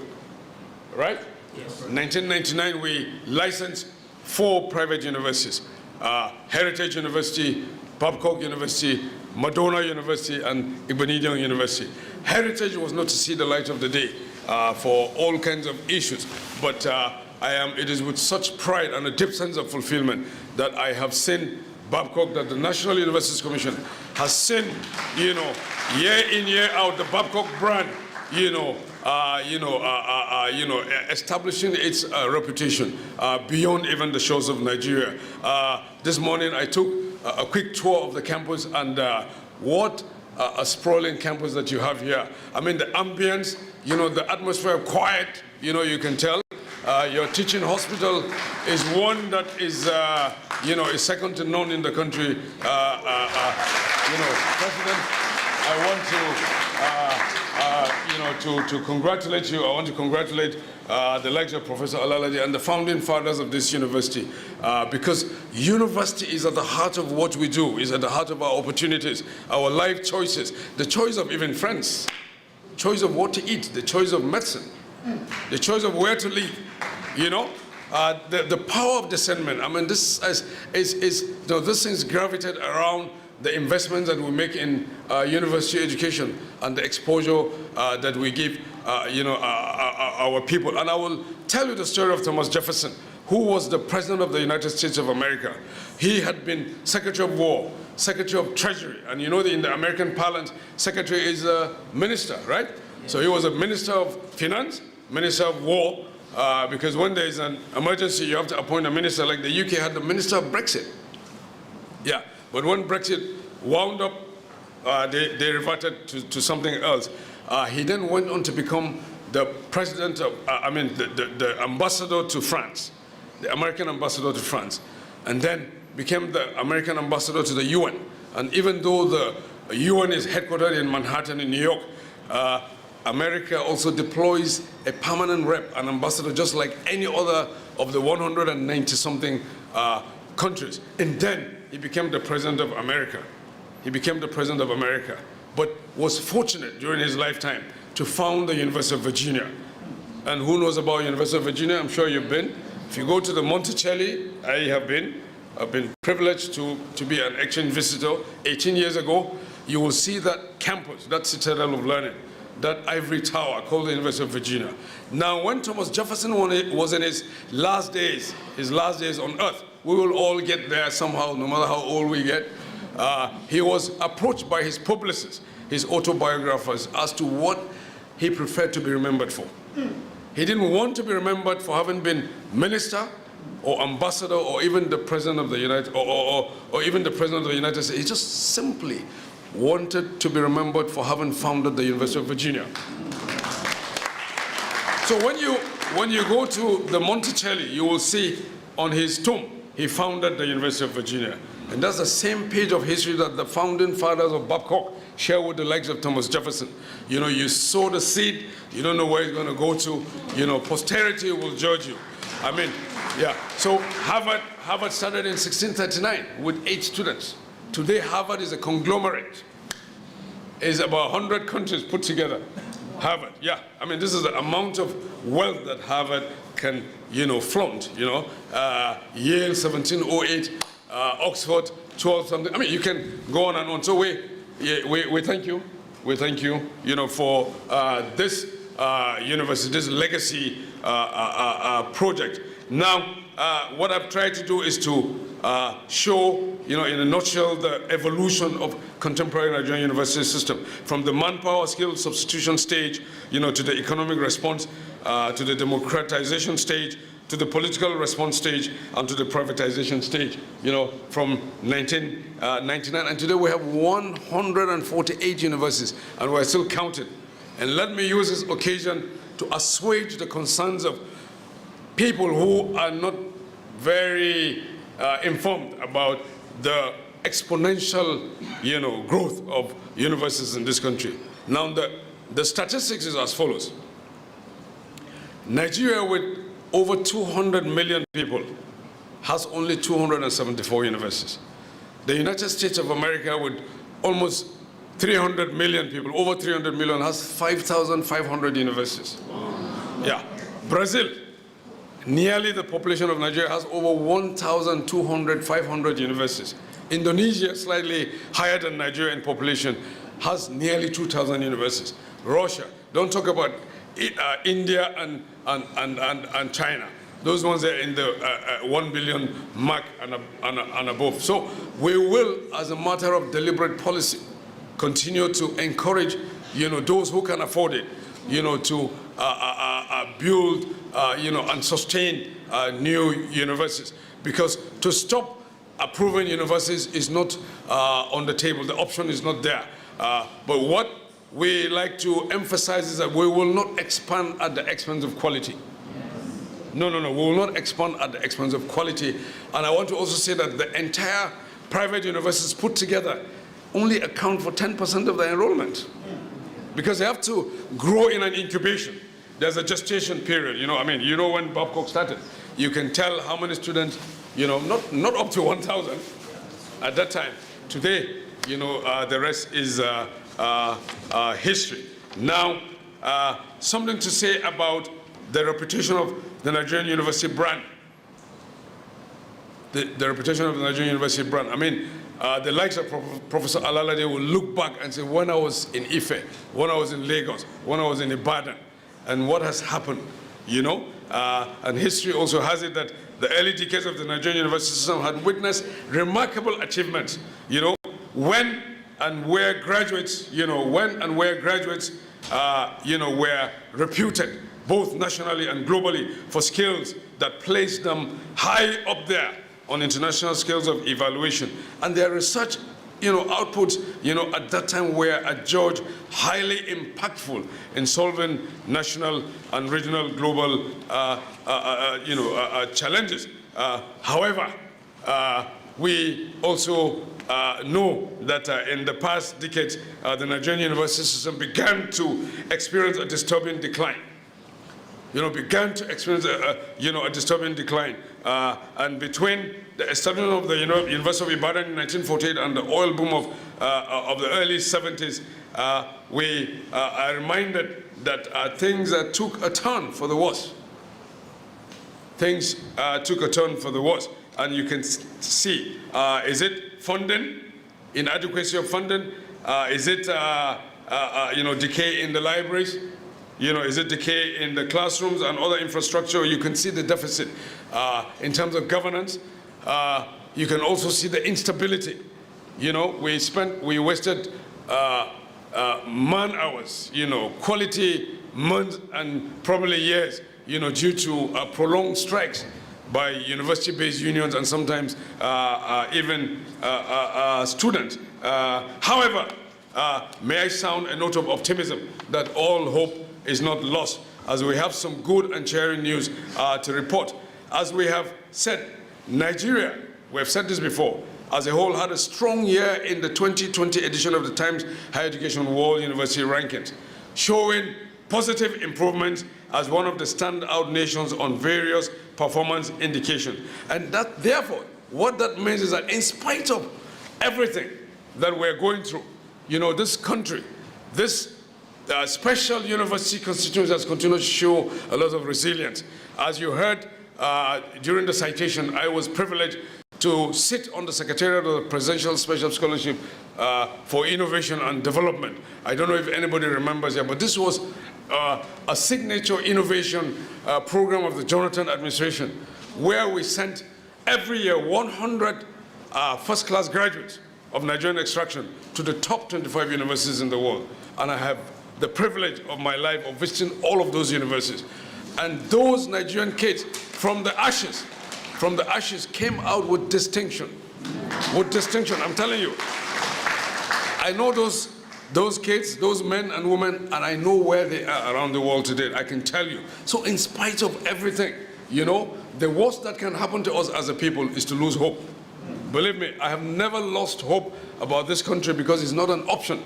right? Yes. In 1999, we licensed 4 private universities, Heritage University, Babcock University, Madonna University, and Igbanidian University. Heritage was not to see the light of the day for all kinds of issues, but it is with such pride and a deep sense of fulfillment that I have seen Babcock, that the National Universities Commission has seen, year in, year out, the Babcock brand, establishing its reputation beyond even the shores of Nigeria. This morning I took a quick tour of the campus, and what a sprawling campus that you have here. I mean, the ambience, the atmosphere, quiet, you can tell. Your teaching hospital is one that is, is second to none in the country. President, I want to congratulate you. I want to congratulate the likes of Professor Alaladi and the founding fathers of this university, because university is at the heart of what we do, is at the heart of our opportunities, our life choices, the choice of even friends, choice of what to eat, the choice of medicine, the choice of where to live, the power of discernment. I mean, this these things gravitate around the investments that we make in university education and the exposure that we give, our people. And I will tell you the story of Thomas Jefferson, who was the President of the United States of America. He had been Secretary of War, Secretary of Treasury, and in the American parlance, Secretary is a minister, right? Yeah. So he was a Minister of Finance, Minister of War, because when there is an emergency, you have to appoint a minister. Like the UK had the Minister of Brexit. Yeah. But when Brexit wound up, they reverted to something else. He then went on to become the president of, the ambassador to France, the American ambassador to France. and then became the American ambassador to the UN. And even though the UN is headquartered in Manhattan in New York, America also deploys a permanent rep, an ambassador, just like any other of the 190-something countries. And then he became the president of America. He became the president of America, but was fortunate during his lifetime to found the University of Virginia. And who knows about University of Virginia? I'm sure you've been. If you go to the Monticelli, I have been. I've been privileged to be an exchange visitor 18 years ago. You will see that campus, that citadel of learning, that ivory tower called the University of Virginia. Now, when Thomas Jefferson was in his last days on earth, we will all get there somehow, no matter how old we get. He was approached by his publicists, his autobiographers, as to what he preferred to be remembered for. He didn't want to be remembered for having been minister or ambassador or even the president of the United States. He just simply wanted to be remembered for having founded the University of Virginia. So when you go to the Monticelli, you will see on his tomb, he founded the University of Virginia. And that's the same page of history that the founding fathers of Babcock share with the likes of Thomas Jefferson. You know, you sow the seed, you don't know where it's going to go to. You know, posterity will judge you. I mean, yeah. So Harvard started in 1639 with 8 students. Today, Harvard is a conglomerate. It's about 100 countries put together. Harvard, yeah. I mean, this is the amount of wealth that Harvard can, flaunt, Yale, 1708, Oxford, 12 something. I mean, you can go on and on. So we thank you. We thank you, for this university, this legacy project. Now, what I've tried to do is to show, in a nutshell, the evolution of contemporary Nigerian university system, from the manpower skill substitution stage, to the economic response, to the democratization stage, to the political response stage, and to the privatization stage, from 1999. And today we have 148 universities, and we're still counting. And let me use this occasion to assuage the concerns of people who are not very informed about the exponential, growth of universities in this country. Now, the statistics is as follows. Nigeria, with over 200 million people, has only 274 universities. The United States of America, with almost 300 million people, over 300 million, has 5,500 universities. Yeah. Brazil, nearly the population of Nigeria, has over 500 universities. Indonesia, slightly higher than Nigeria in population, has nearly 2,000 universities. Russia, don't talk about India and China. Those ones are in the 1 billion mark and above. So we will, as a matter of deliberate policy, continue to encourage, those who can afford it, to build, and sustain new universities. Because to stop approving universities is not on the table. The option is not there. But what we like to emphasize is that we will not expand at the expense of quality. No, we will not expand at the expense of quality. And I want to also say that the entire private universities put together only account for 10% of the enrollment. Because they have to grow in an incubation. There's a gestation period, when Babcock started. You can tell how many students, not up to 1,000 at that time. Today, the rest is history. Now, something to say about the reputation of the Nigerian University brand. The reputation of the Nigerian University brand. I mean, the likes of Professor Alalade will look back and say, when I was in Ife, when I was in Lagos, when I was in Ibadan, and what has happened, and history also has it that the early decades of the Nigerian university system had witnessed remarkable achievements, when and where graduates, were reputed, both nationally and globally, for skills that placed them high up there on international scales of evaluation. And their research, outputs, at that time were adjudged highly impactful in solving national and regional global, challenges. However, We also know that in the past decades, the Nigerian university system began to experience a disturbing decline. Began to experience a disturbing decline. And between the establishment of the University of Ibadan in 1948 and the oil boom of the early 70s, we are reminded that things took a turn for the worse. Things took a turn for the worse. And you can see, is it funding, inadequacy of funding? Is it, decay in the libraries? Is it decay in the classrooms and other infrastructure? You can see the deficit in terms of governance. You can also see the instability. We wasted man hours, quality months and probably years, due to prolonged strikes by university-based unions and sometimes even students. However, may I sound a note of optimism that all hope is not lost, as we have some good and cheering news to report. As we have said, Nigeria, we have said this before, as a whole had a strong year in the 2020 edition of the Times Higher Education World University Rankings, showing positive improvements as one of the standout nations on various performance indications. And that, therefore, what that means is that in spite of everything that we're going through, this country, this special university constituency has continued to show a lot of resilience. As you heard during the citation, I was privileged to sit on the Secretariat of the Presidential Special Scholarship for Innovation and Development. I don't know if anybody remembers here, but this was a signature innovation program of the Jonathan administration, where we sent every year 100 first-class graduates of Nigerian extraction to the top 25 universities in the world. And I have the privilege of my life of visiting all of those universities. And those Nigerian kids from the ashes came out with distinction. With distinction, I'm telling you. I know those kids, those men and women, and I know where they are around the world today. I can tell you. So in spite of everything, the worst that can happen to us as a people is to lose hope. Believe me, I have never lost hope about this country because it's not an option.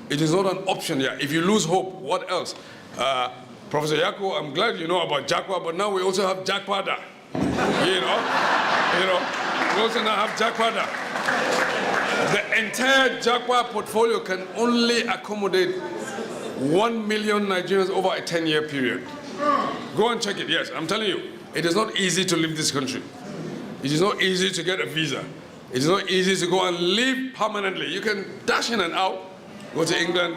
It is not an option here. If you lose hope, what else? Professor Yako, I'm glad you know about Jakwa, but now we also have Jakpada. We also now have Jakpada. The entire Jakwa portfolio can only accommodate 1 million Nigerians over a 10-year period. Go and check it. Yes, I'm telling you, it is not easy to leave this country. It is not easy to get a visa. It is not easy to go and live permanently. You can dash in and out, go to England,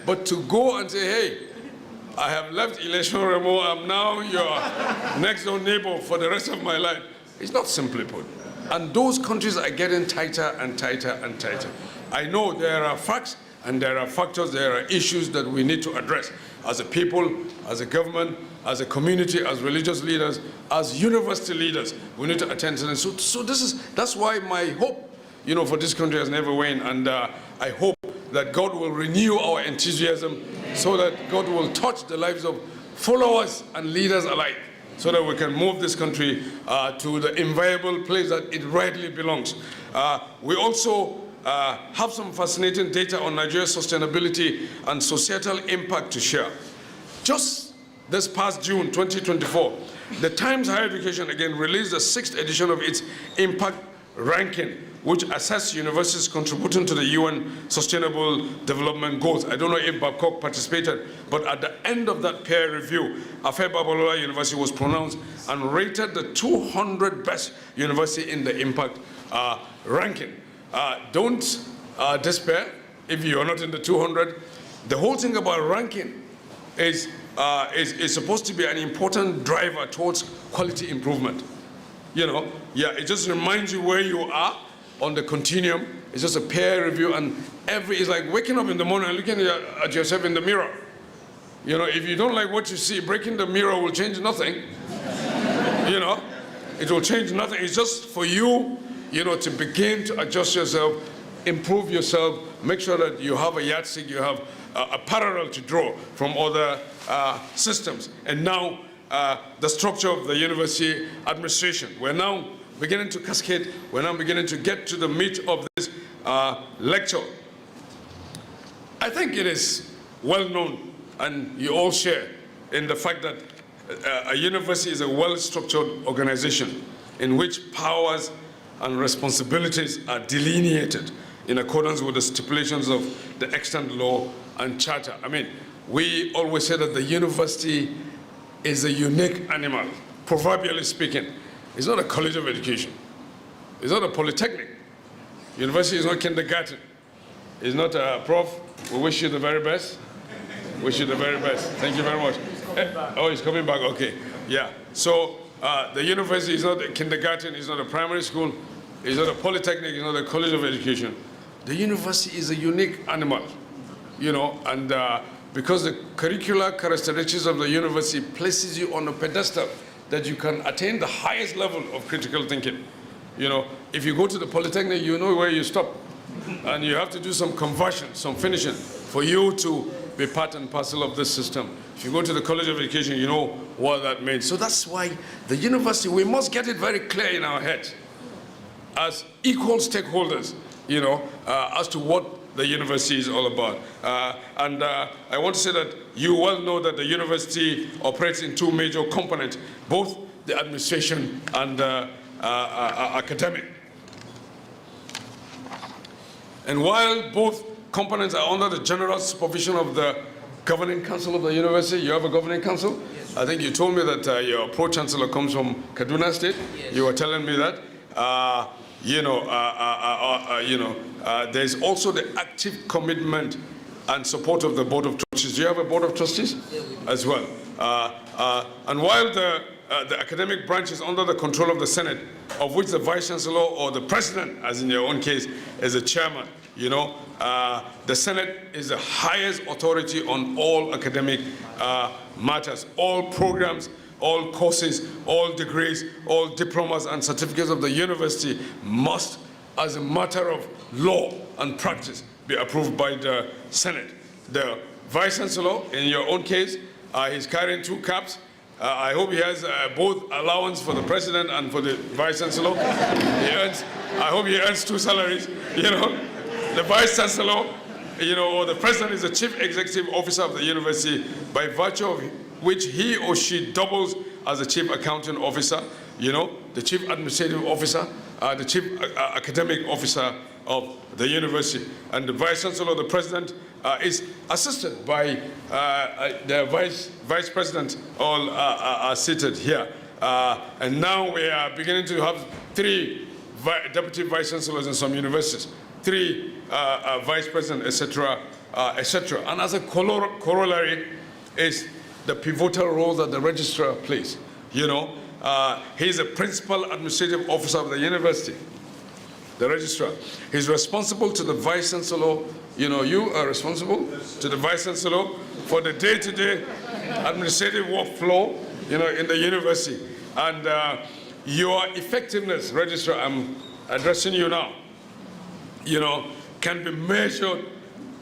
but to go and say, hey, I have left Election Remo, I'm now your next door neighbor for the rest of my life. It's not simply put. And those countries are getting tighter and tighter and tighter. I know there are facts and there are factors, there are issues that we need to address as a people, as a government, as a community, as religious leaders, as university leaders. We need to attend to this. So that's why my hope, for this country has never waned. And I hope that God will renew our enthusiasm so that God will touch the lives of followers and leaders alike, so that we can move this country to the inviolable place that it rightly belongs. We also have some fascinating data on Nigeria's sustainability and societal impact to share. Just this past June 2024, the Times Higher Education again released the 6th edition of its impact ranking, which assesses universities contributing to the UN Sustainable Development Goals. I don't know if Babcock participated, but at the end of that peer review, Afe Babalola University was pronounced and rated the 200 best university in the impact ranking. Don't despair if you are not in the 200. The whole thing about ranking is supposed to be an important driver towards quality improvement. It just reminds you where you are on the continuum. It's just a peer review, and it's like waking up in the morning and looking at yourself in the mirror. If you don't like what you see, breaking the mirror will change nothing. It will change nothing. It's just for you, to begin to adjust yourself, improve yourself, make sure that you have a yardstick, you have a parallel to draw from other systems. And now, the structure of the university administration. We're now beginning to cascade. We're now beginning to get to the meat of this lecture. I think it is well known, and you all share in the fact that a university is a well-structured organization in which powers and responsibilities are delineated in accordance with the stipulations of the extant law and charter. I mean, we always say that the university is a unique animal, proverbially speaking. It's not a college of education. It's not a polytechnic. University is not kindergarten. It's not a prof. We wish you the very best. Wish you the very best. Thank you very much. Oh, he's coming back. Okay. Yeah. So the university is not a kindergarten. It's not a primary school. It's not a polytechnic. It's not a college of education. The university is a unique animal, you know, and because the curricular characteristics of the university places you on a pedestal that you can attain the highest level of critical thinking. You know, if you go to the polytechnic, you know where you stop, and you have to do some conversion, some finishing, for you to be part and parcel of this system. If you go to the College of Education, you know what that means. So that's why the university, we must get it very clear in our heads as equal stakeholders, you know, as to what the university is all about. I want to say that you well know that the university operates in two major components, both the administration and academic. And while both components are under the general supervision of the governing council of the university, you have a governing council? Yes. I think you told me that your pro-chancellor comes from Kaduna State. Yes. You were telling me that. There's also the active commitment and support of the Board of Trustees. Do you have a Board of Trustees? Yes, as well? And while the academic branch is under the control of the Senate, of which the Vice Chancellor or the President, as in your own case, is the chairman, you know, the Senate is the highest authority on all academic matters, all programs, all courses, all degrees, all diplomas and certificates of the university must, as a matter of law and practice, be approved by the Senate. The Vice Chancellor, in your own case, he's carrying two caps. I hope he has both allowance for the President and for the Vice Chancellor. I hope he earns two salaries, you know. The Vice Chancellor, you know, or the President is the Chief Executive Officer of the university, by virtue of which he or she doubles as the Chief Accounting Officer, you know, the Chief Administrative Officer, the Chief Academic Officer of the university. And the Vice Chancellor, the President, is assisted by the Vice President, all are seated here. And now we are beginning to have three Deputy Vice Chancellors in some universities, three Vice President, etc., etc. And as a corollary is the pivotal role that the registrar plays. You know, he's a principal administrative officer of the university, the registrar. He's responsible to the Vice Chancellor. You know, you are responsible to the Vice Chancellor for the day-to-day administrative workflow, you know, in the university. And your effectiveness, registrar, I'm addressing you now, you know, can be measured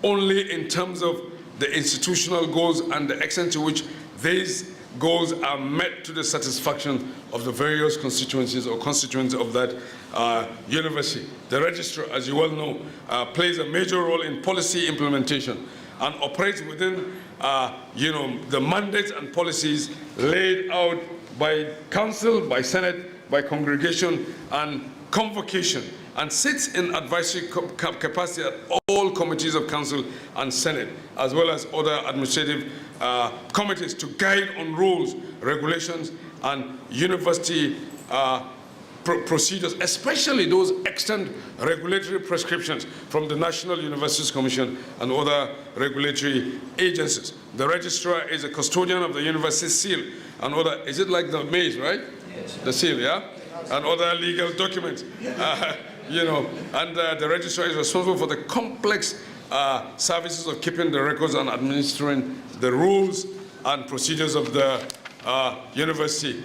only in terms of the institutional goals and the extent to which these goals are met to the satisfaction of the various constituencies or constituents of that university. The registrar, as you well know, plays a major role in policy implementation and operates within you know, the mandates and policies laid out by council, by Senate, by congregation and convocation, and sits in advisory capacity at all committees of council and Senate, as well as other administrative committees to guide on rules, regulations, and university procedures, especially those extant regulatory prescriptions from the National Universities Commission and other regulatory agencies. The registrar is a custodian of the university seal and other, is it like the maze, right? Yes. The seal, yeah? And other legal documents. You know, and the registrar is responsible for the complex services of keeping the records and administering the rules and procedures of the university.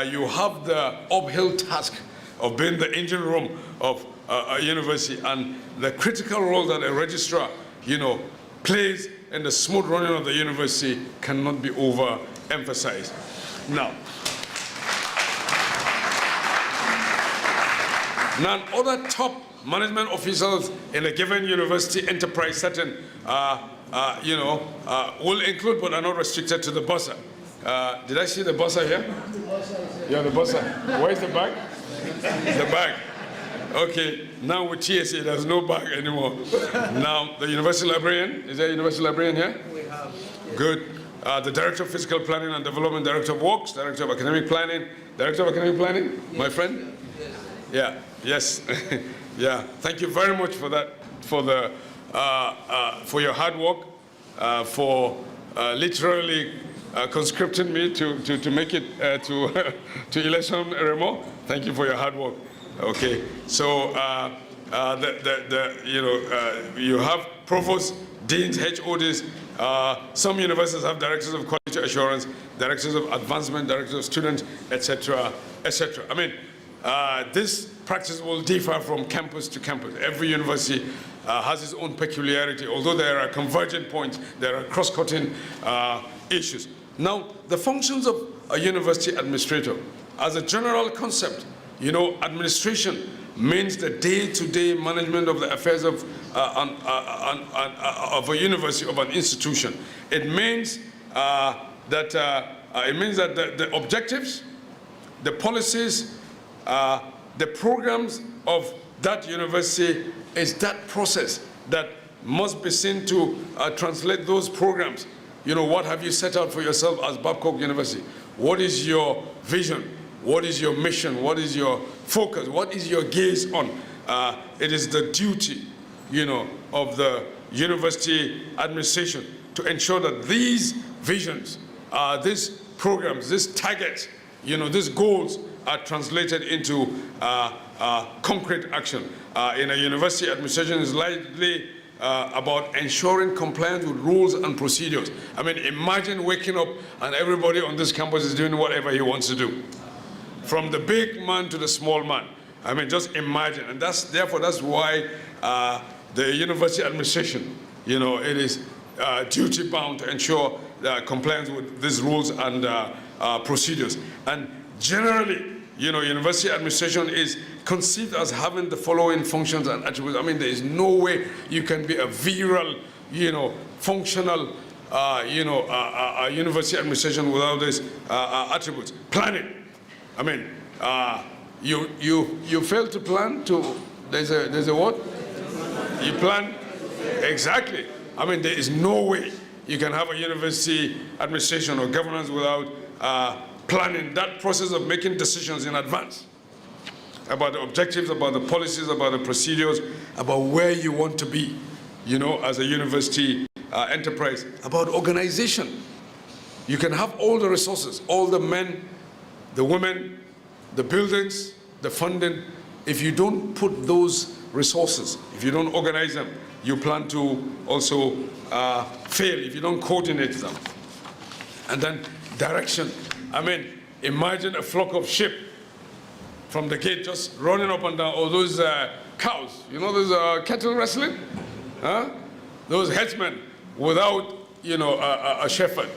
You have the uphill task of being the engine room of a university, and the critical role that a registrar, you know, plays in the smooth running of the university cannot be overemphasized. Now, None other top management officials in a given university enterprise setting, will include but are not restricted to the bossa. Did I see the bossa here? Yeah, the bossa. Where's the bag? The bag. Okay, now with TSA, there's no bag anymore. Now, the university librarian, is there a university librarian here? We have. Good. The Director of Physical Planning and Development, Director of Works, Director of Academic Planning. Director of Academic Planning, yes. My friend? Yes. Yeah, yes. Yeah, thank you very much for that, for your hard work, for literally conscripting me to make it to election Remo. Thank you for your hard work. Okay, so you have provosts, deans, HODs. Some universities have directors of quality assurance, directors of advancement, directors of students, etc., etc. I mean, this practice will differ from campus to campus. Every university has its own peculiarity. Although there are convergent points, there are cross-cutting issues. Now, the functions of a university administrator, as a general concept, administration means the day-to-day management of the affairs of a university, of an institution. It means that the objectives, the policies, the programs of that university is that process that must be seen to translate those programs. What have you set out for yourself as Babcock University? What is your vision? What is your mission? What is your focus? What is your gaze on? It is the duty, of the university administration to ensure that these visions, these programs, these targets, these goals are translated into concrete action. In a university, administration is largely about ensuring compliance with rules and procedures. I mean, imagine waking up and everybody on this campus is doing whatever he wants to do. From the big man to the small man. I mean, just imagine. And therefore, that's why the university administration, it is duty-bound to ensure compliance with these rules and procedures. And generally, university administration is conceived as having the following functions and attributes. I mean, there is no way you can be a virile, functional, university administration without these attributes. Planning. I mean, you fail to plan to. There's a what? You plan exactly. I mean, there is no way you can have a university administration or governance without planning, that process of making decisions in advance about the objectives, about the policies, about the procedures, about where you want to be, as a university enterprise, about organization. You can have all the resources, all the men, the women, the buildings, the funding. If you don't put those resources, if you don't organize them, you plan to also fail if you don't coordinate them. And then direction. I mean, imagine a flock of sheep from the gate just running up and down, or those cows, those cattle wrestling, those headsmen without, a shepherd.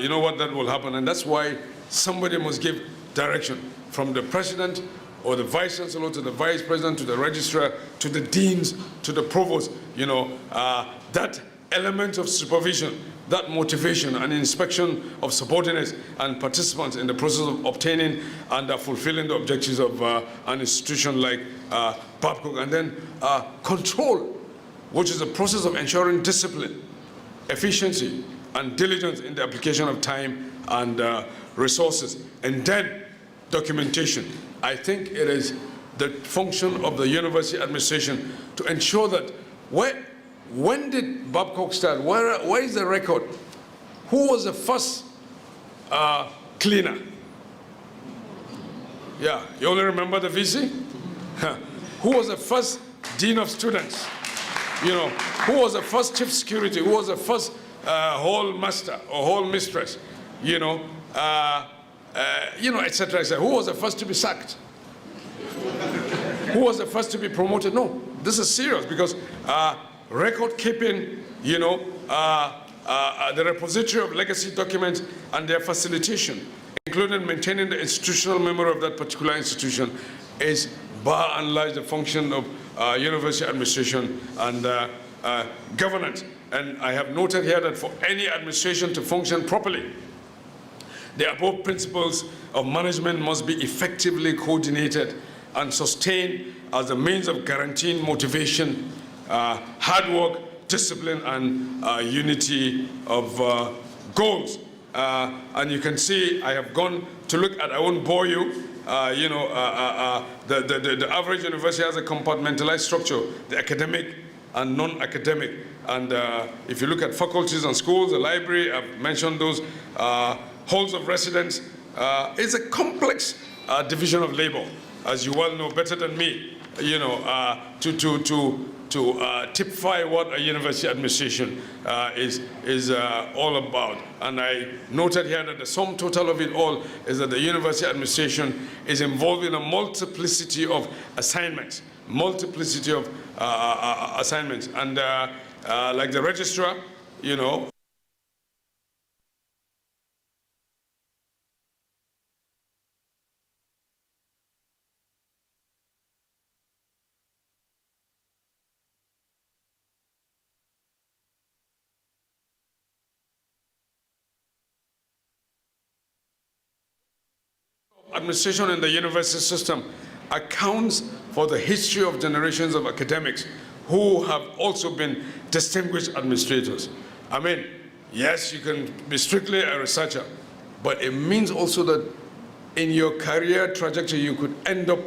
You know what, that will happen. And that's why somebody must give direction, from the president or the vice chancellor to the vice president to the registrar to the deans to the provost. That element of supervision, that motivation and inspection of subordinates and participants in the process of obtaining and fulfilling the objectives of an institution like Babcock. And then control, which is a process of ensuring discipline, efficiency, and diligence in the application of time and resources. And then documentation. I think it is the function of the university administration to ensure that when did Babcock start? Where is the record? Who was the first cleaner? Yeah, you only remember the VC? Who was the first dean of students? Who was the first chief security? Who was the first hall master or hall mistress? Etc., etc. Who was the first to be sacked? Who was the first to be promoted? No, this is serious, because record keeping, the repository of legacy documents and their facilitation, including maintaining the institutional memory of that particular institution, is by and large the function of university administration and governance. And I have noted here that for any administration to function properly, the above principles of management must be effectively coordinated and sustained as a means of guaranteeing motivation, hard work, discipline, and unity of goals. And you can see I have gone to look at, I won't bore you, the average university has a compartmentalized structure, the academic and non-academic. And if you look at faculties and schools, the library, I've mentioned those, halls of residence, it's a complex division of labor, as you well know better than me, to typify what a university administration is all about. And I noted here that the sum total of it all is that the university administration is involved in a multiplicity of assignments, And like the registrar, administration in the university system accounts for the history of generations of academics who have also been distinguished administrators. I mean, yes, you can be strictly a researcher, but it means also that in your career trajectory, you could end up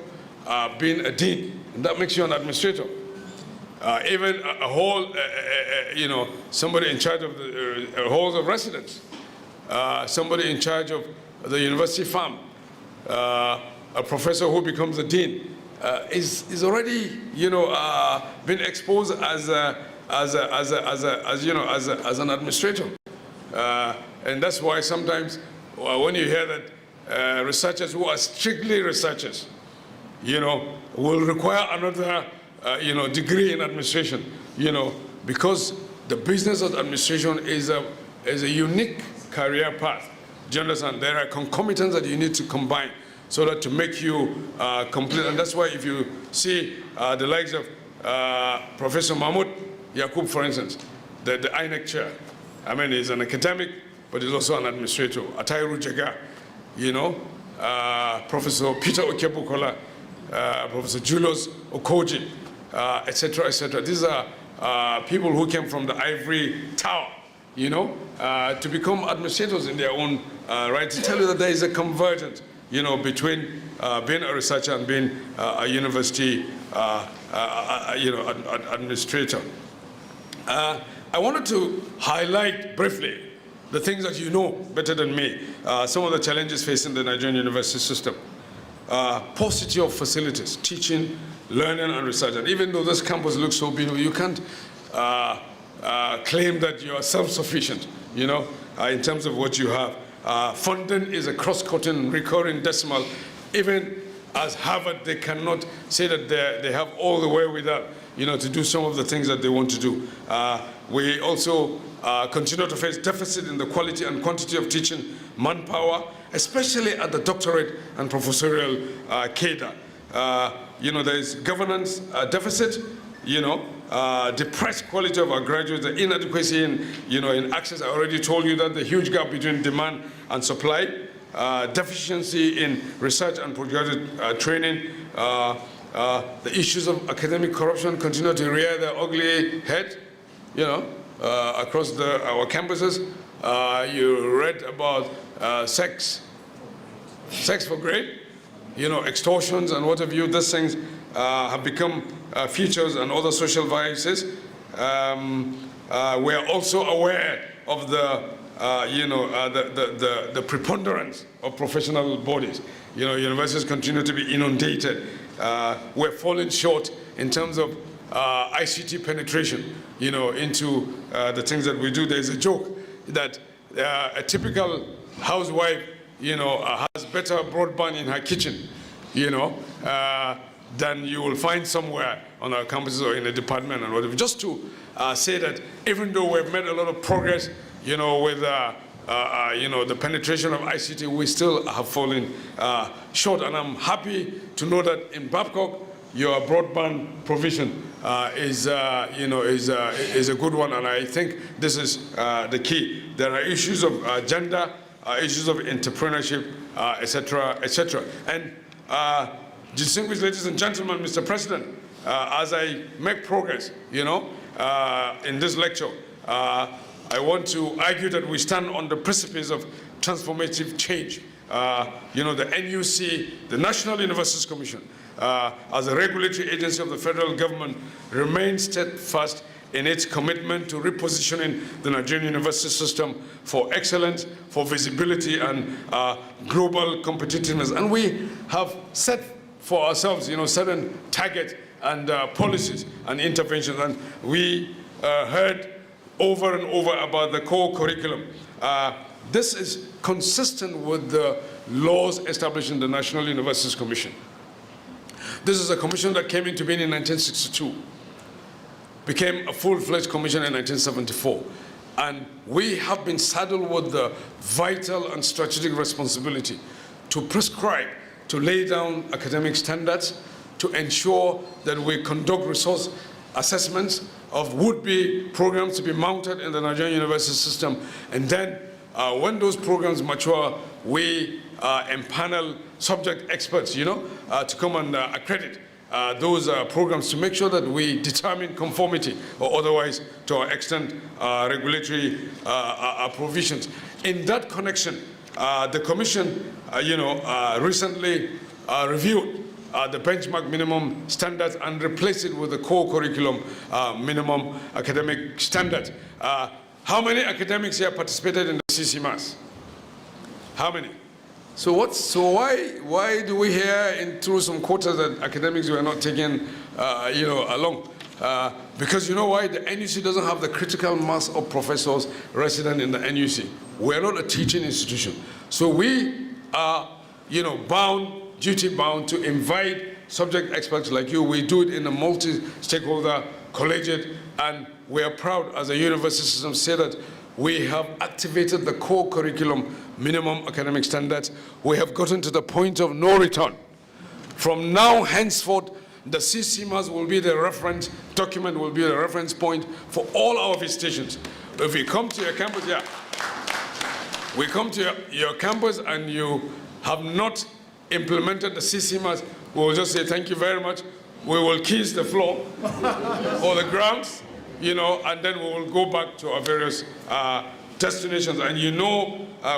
being a dean, and that makes you an administrator. Even a whole, somebody in charge of the halls of residence, somebody in charge of the university farm, a professor who becomes a dean is already, been exposed as an administrator, and that's why sometimes when you hear that researchers who are strictly researchers, will require another, degree in administration, because the business of administration is a unique career path. Do you understand? There are concomitants that you need to combine so that to make you complete. And that's why if you see the likes of Professor Mahmoud Yaqub, for instance, the INEC chair, I mean, he's an academic, but he's also an administrator. Atairu Jaga, Professor Peter Okebukola, Professor Julius Okoji, etc., etc. These are people who came from the ivory tower, to become administrators in their own right, to tell you that there is a convergence, between being a researcher and being a university, administrator. I wanted to highlight briefly the things that you know better than me, some of the challenges facing the Nigerian university system. Paucity of facilities, teaching, learning, and research. And even though this campus looks so beautiful, you can't claim that you are self-sufficient, in terms of what you have. Funding is a cross-cutting, recurring decimal. Even as Harvard, they cannot say that they have all the wherewithal, to do some of the things that they want to do. We also continue to face deficit in the quality and quantity of teaching manpower, especially at the doctorate and professorial cadre. There is governance deficit, depressed quality of our graduates, the inadequacy in access. I already told you that the huge gap between demand and supply, deficiency in research and postgraduate training, the issues of academic corruption continue to rear their ugly head, across our campuses. You read about sex for grade, extortions and what have you. These things have become features and other social vices. We are also aware of the preponderance of professional bodies. Universities continue to be inundated. We're falling short in terms of ICT penetration, into the things that we do. There's a joke that a typical housewife, has better broadband in her kitchen, than you will find somewhere on our campuses or in a department and whatever. Just to say that even though we've made a lot of progress, with the penetration of ICT, we still have fallen short. And I'm happy to know that in Babcock, your broadband provision is a good one, and I think this is the key. There are issues of gender, issues of entrepreneurship, etc., etc. And distinguished ladies and gentlemen, Mr. President, as I make progress, in this lecture, I want to argue that we stand on the precipice of transformative change. The NUC, the National Universities Commission, as a regulatory agency of the federal government, remains steadfast in its commitment to repositioning the Nigerian university system for excellence, for visibility, and global competitiveness. And we have set for ourselves, certain targets and policies and interventions. And we heard over and over about the core curriculum. This is consistent with the laws establishing the National Universities Commission. This is a commission that came into being in 1962, became a full-fledged commission in 1974. And we have been saddled with the vital and strategic responsibility to prescribe, to lay down academic standards, to ensure that we conduct resource assessments of would-be programs to be mounted in the Nigerian university system. And then when those programs mature, we empanel subject experts, to come and accredit those programs to make sure that we determine conformity or otherwise to our extent regulatory provisions. In that connection, the Commission, recently reviewed the benchmark minimum standards and replaced it with the core curriculum minimum academic standards. How many academics here participated in the CCMAS? How many? So why do we hear through some quarters that academics were not taken along? Because you know why? The NUC doesn't have the critical mass of professors resident in the NUC. We're not a teaching institution. So we are duty bound to invite subject experts like you. We do it in a multi-stakeholder collegiate, and we are proud as a university system to say that we have activated the core curriculum minimum academic standards. We have gotten to the point of no return. From now henceforth, the CCMAS will be the reference document, will be the reference point for all our visitations. If we come to your campus, we come to your campus and you have not implemented the CCMAS, we will just say thank you very much. We will kiss the floor or the grounds, and then we will go back to our various destinations. And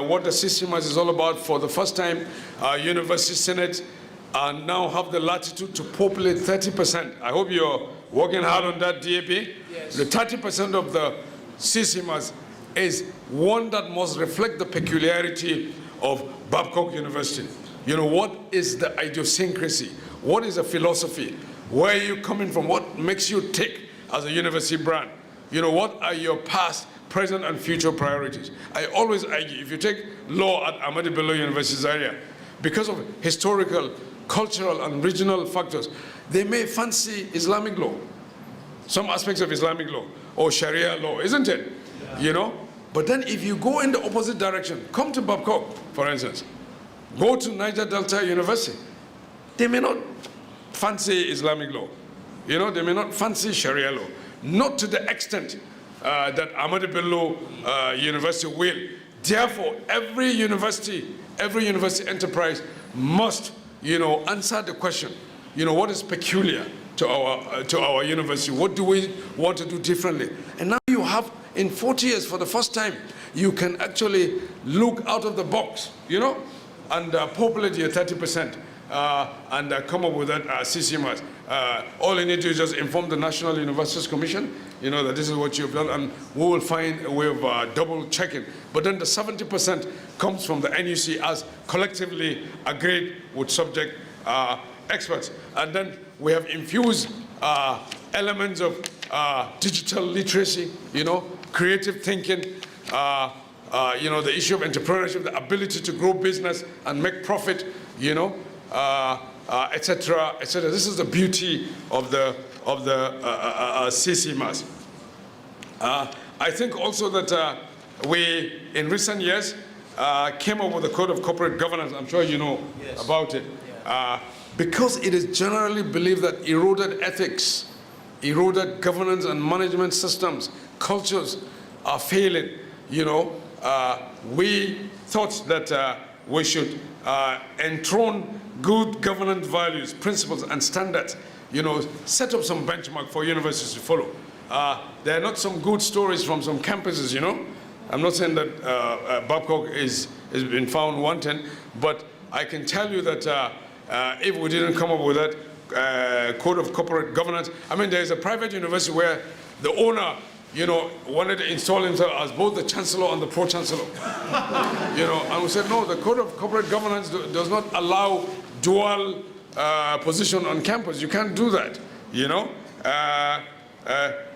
what the CCMAS is all about. For the first time, University Senate now have the latitude to populate 30%. I hope you're working hard on that, DAP. Yes. The 30% of the CCMAS is one that must reflect the peculiarity of Babcock University. What is the idiosyncrasy? What is the philosophy? Where are you coming from? What makes you tick as a university brand? What are your past, present, and future priorities? I always argue, if you take law at Ahmadu Bello University Zaria, because of historical, cultural, and regional factors, they may fancy Islamic law, some aspects of Islamic law, or Sharia law, isn't it? Yeah. But then if you go in the opposite direction, come to Babcock, for instance, go to Niger Delta University, they may not fancy Islamic law. They may not fancy Sharia law. Not to the extent that Ahmadu Bello University will. Therefore, every university enterprise must, answer the question, what is peculiar to our university? What do we want to do differently? And now you have, in 40 years, for the first time, you can actually look out of the box, and populate your 30%. And come up with that CCMAS. All you need to do is just inform the National Universities Commission, that this is what you've done, and we will find a way of double checking. But then the 70% comes from the NUC as collectively agreed with subject experts. And then we have infused elements of digital literacy, creative thinking, the issue of entrepreneurship, the ability to grow business and make profit, etc., etc. This is the beauty of the CCMAS. I think also that we, in recent years, came up with a code of corporate governance. I'm sure you know about it. because it is generally believed that eroded ethics, eroded governance and management systems, cultures are failing, we thought that we should enthrone good governance values, principles, and standards, set up some benchmark for universities to follow. There are not some good stories from some campuses, I'm not saying that Babcock has been found wanting, but I can tell you that if we didn't come up with that code of corporate governance, I mean, there's a private university where the owner, wanted to install himself as both the chancellor and the pro-chancellor. And we said, no, the code of corporate governance does not allow dual position on campus. You can't do that,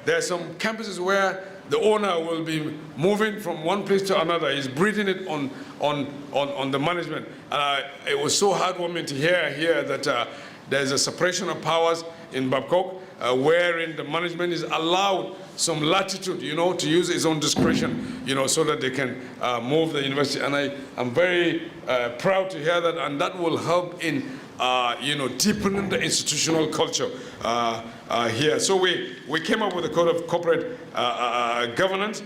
there are some campuses where the owner will be moving from one place to another. He's breathing it on the management. And it was so heartwarming to hear here that there's a separation of powers in Babcock, wherein the management is allowed some latitude, to use its own discretion, so that they can move the university. And I'm very proud to hear that, and that will help in, deepening the institutional culture here. So we came up with a code of corporate governance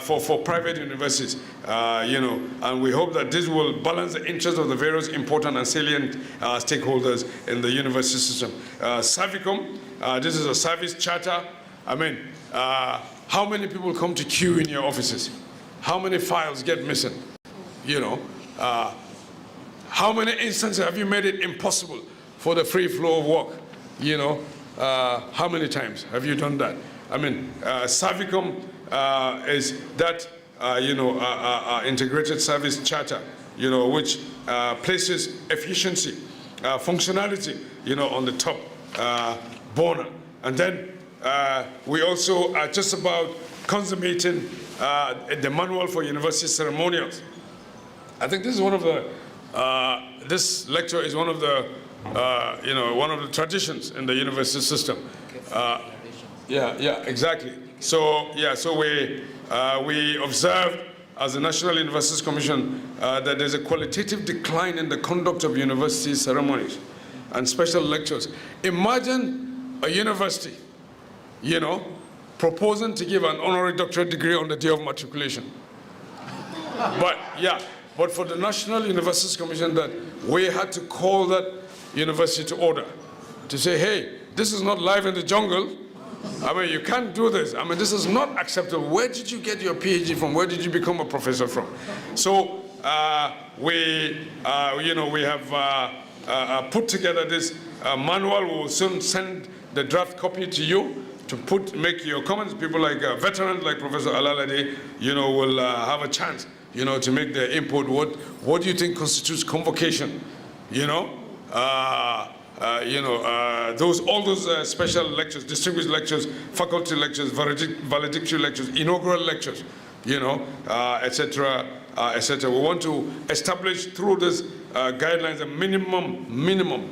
for private universities, and we hope that this will balance the interests of the various important and salient stakeholders in the university system. Savicom, this is a service charter. I mean, how many people come to queue in your offices? How many files get missing? How many instances have you made it impossible for the free flow of work? How many times have you done that? I mean, Savicom is that, integrated service charter, which places efficiency, functionality, on the top burner. And then we also are just about consummating the manual for university ceremonials. I think this is one of the, this lecture is one of the, one of the traditions in the university system. Yeah, exactly. So we observed as the National Universities Commission that there's a qualitative decline in the conduct of university ceremonies and special lectures. Imagine a university, proposing to give an honorary doctorate degree on the day of matriculation. But for the National Universities Commission, that we had to call that university to order to say, hey, this is not life in the jungle. I mean, you can't do this. I mean, this is not acceptable. Where did you get your PhD from? Where did you become a professor from? So we have put together this manual. We will soon send the draft copy to you to make your comments. People like veterans like Professor Alalade, will have a chance, to make their input. What do you think constitutes convocation? All those special lectures, distinguished lectures, faculty lectures, valedictory lectures, inaugural lectures, etc., etc. We want to establish through this guidelines a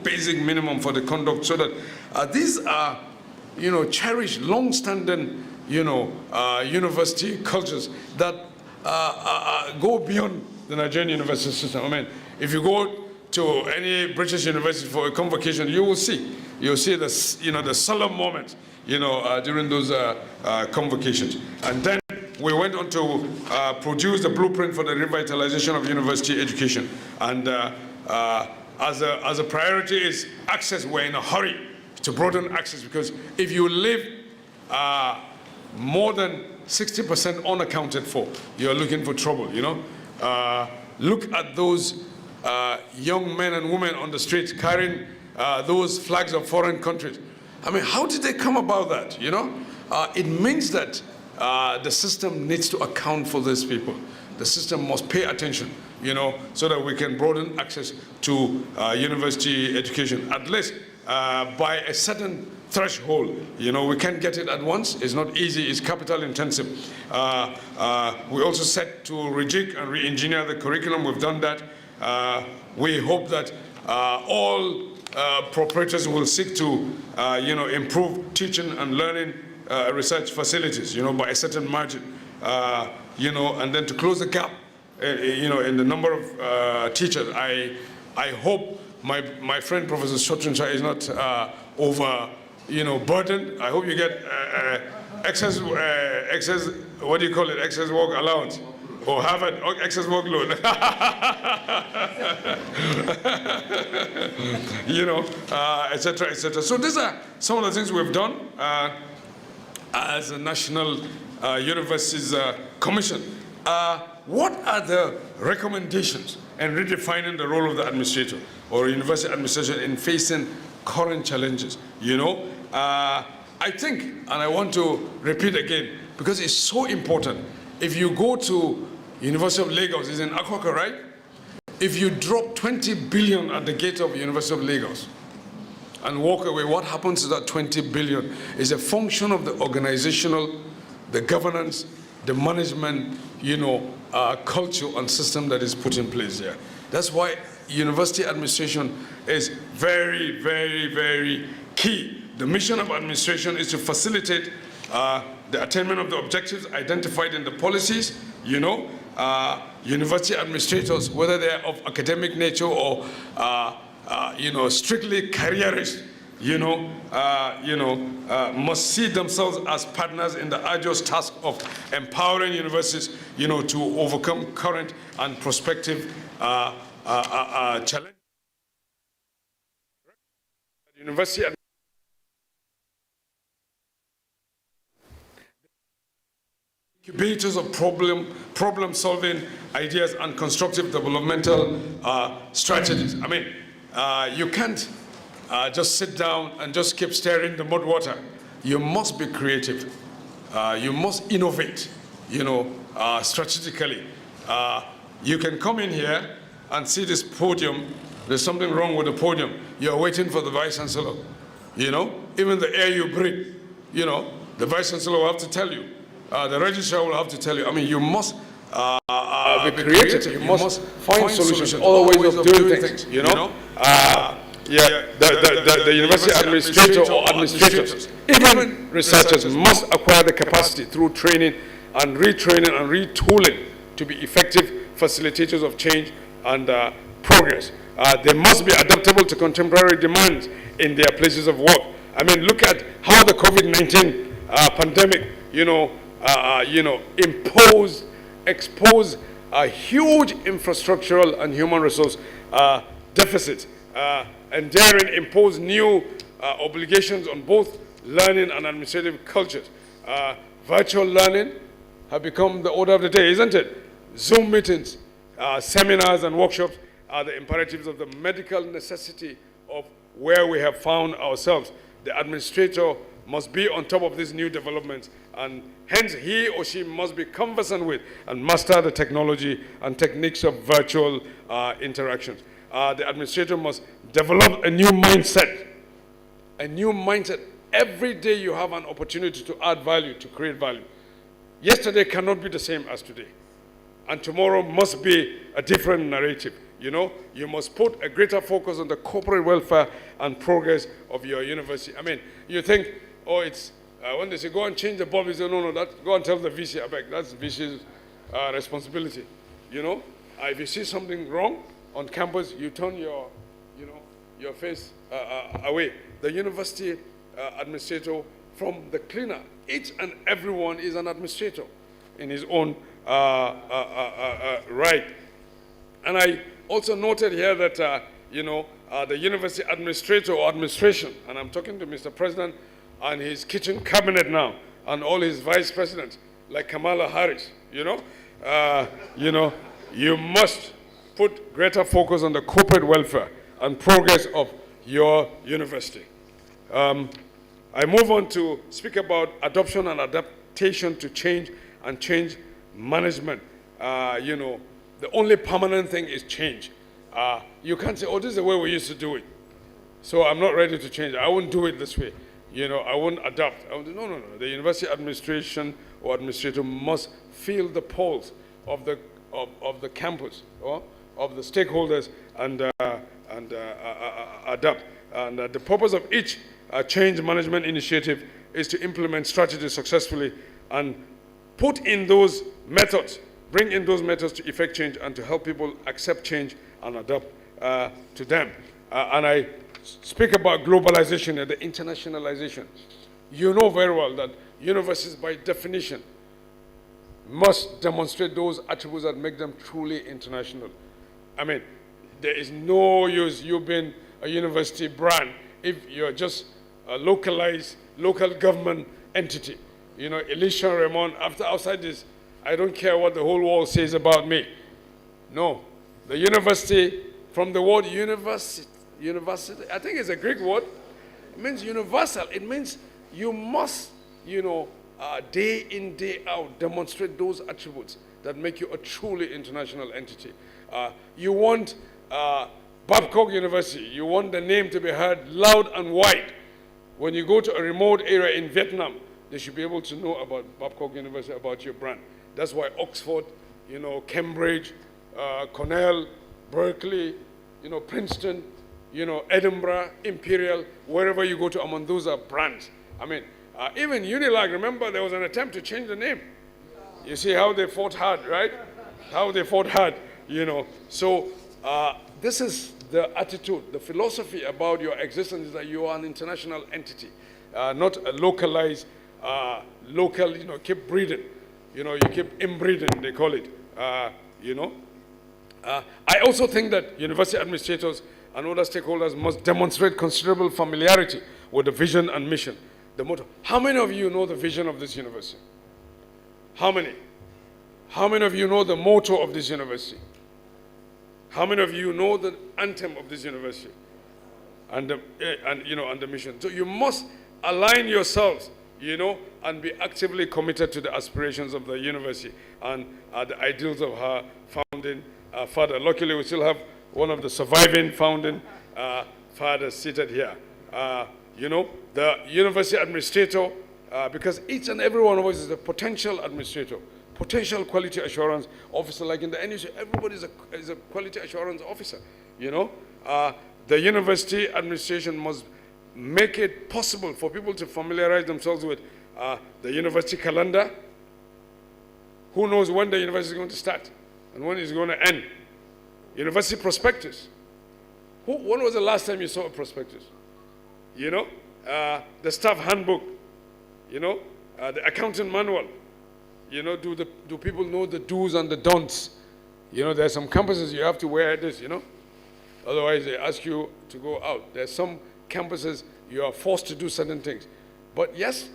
basic minimum for the conduct, so that these are, cherished, long-standing, university cultures that go beyond the Nigerian university system. I mean, if you go to any British university for a convocation, you'll see the solemn moment, during those convocations. And then we went on to produce the blueprint for the revitalization of university education. And as a priority is access. We're in a hurry to broaden access, because if you live more than 60% unaccounted for, you're looking for trouble, Look at those young men and women on the streets carrying those flags of foreign countries. I mean, how did they come about that, It means that the system needs to account for these people. The system must pay attention, so that we can broaden access to university education, at least by a certain threshold. We can't get it at once. It's not easy. It's capital intensive. We also set to rejig and re-engineer the curriculum. We've done that. We hope that all proprietors will seek to, improve teaching and learning research facilities, by a certain margin, and then to close the gap, in the number of teachers. I hope my friend Professor Shotrincha is not over, burdened. I hope you get excess, what do you call it, excess work allowance, or have an excess workload. Etc., etc. So these are some of the things we've done as a National Universities Commission. What are the recommendations in redefining the role of the administrator or university administration in facing current challenges? I think, and I want to repeat again, because it's so important. If you go to University of Lagos, it's in Akoko, right? If you drop 20 billion at the gate of University of Lagos and walk away, what happens to that 20 billion is a function of the organizational, the governance, the management, culture and system that is put in place there. That's why university administration is very, very, very key. The mission of administration is to facilitate the attainment of the objectives identified in the policies. University administrators, whether they are of academic nature or strictly careerist, must see themselves as partners in the arduous task of empowering universities, to overcome current and prospective challenges. University incubators of problem-solving ideas and constructive developmental strategies. I mean, you can't just sit down and just keep staring the mud water. You must be creative. You must innovate, strategically. You can come in here and see this podium. There's something wrong with the podium. You're waiting for the Vice Chancellor. Even the air you breathe, the Vice Chancellor will have to tell you. The registrar will have to tell you. I mean, you must be creative. You must find solutions, other ways of doing things. The university administrator or administrators, even researchers, must acquire the capacity through training and retraining and retooling to be effective facilitators of change and progress. They must be adaptable to contemporary demands in their places of work. I mean, look at how the COVID-19 pandemic, exposed a huge infrastructural and human resource deficit, and therein impose new obligations on both learning and administrative cultures. Virtual learning have become the order of the day, isn't it? Zoom meetings, seminars and workshops are the imperatives of the medical necessity of where we have found ourselves. The administrator must be on top of these new developments, and hence he or she must be conversant with and master the technology and techniques of virtual interactions. The administrator must develop a new mindset. A new mindset. Every day you have an opportunity to add value, to create value. Yesterday cannot be the same as today. And tomorrow must be a different narrative. You must put a greater focus on the corporate welfare and progress of your university. I mean, you think, it's, when they say go and change the bulb, you say, no, go and tell the VC, I beg, that's VC's responsibility. If you see something wrong on campus, you turn your face away. The university administrator from the cleaner, each and everyone is an administrator in his own right. And I also noted here that, the university administrator or administration, and I'm talking to Mr. President and his kitchen cabinet now, and all his vice presidents, like Kamala Harris, you must put greater focus on the corporate welfare and progress of your university. I move on to speak about adoption and adaptation to change and change management. The only permanent thing is change. You can't say, this is the way we used to do it, so I'm not ready to change. I won't do it this way. I won't adapt. No. The university administration or administrator must feel the pulse of the campus, or of the stakeholders, and adapt. And the purpose of each change management initiative is to implement strategies successfully and put in those methods, bring in those methods to effect change and to help people accept change and adapt to them. and I speak about globalization and the internationalization. You know very well that universities, by definition, must demonstrate those attributes that make them truly international. I mean, there is no use you being a university brand if you're just a localized, local government entity. You know, Elisha Raymond, outside this, I don't care what the whole world says about me. No. The university, from the word university, I think it's a Greek word. It means universal. It means you must, day in, day out, demonstrate those attributes that make you a truly international entity. You want Babcock University, you want the name to be heard loud and wide. When you go to a remote area in Vietnam, they should be able to know about Babcock University, about your brand. That's why Oxford, Cambridge, Cornell, Berkeley, Princeton, Edinburgh, Imperial, wherever you go to, among those are brands. I mean, even Unilag, remember there was an attempt to change the name. You see how they fought hard, right? How they fought hard, So this is the attitude, the philosophy about your existence is that you are an international entity, not a localized, local, keep breeding. You keep inbreeding, they call it, I also think that university administrators and other stakeholders must demonstrate considerable familiarity with the vision and mission, the motto. How many of you know the vision of this university? How many? How many of you know the motto of this university? How many of you know the anthem of this university and the mission? So you must align yourselves, and be actively committed to the aspirations of the university and the ideals of her founding father. Luckily, we still have one of the surviving founding fathers seated here. The university administrator, because each and every one of us is a potential administrator, potential quality assurance officer. Like in the NUC, everybody is a quality assurance officer. The university administration must make it possible for people to familiarize themselves with the university calendar. Who knows when the university is going to start and when it's going to end? University prospectus. When was the last time you saw a prospectus? The staff handbook. The accounting manual. Do people know the do's and the don'ts? There are some campuses you have to wear this, Otherwise, they ask you to go out. There are some campuses you are forced to do certain things. But yes,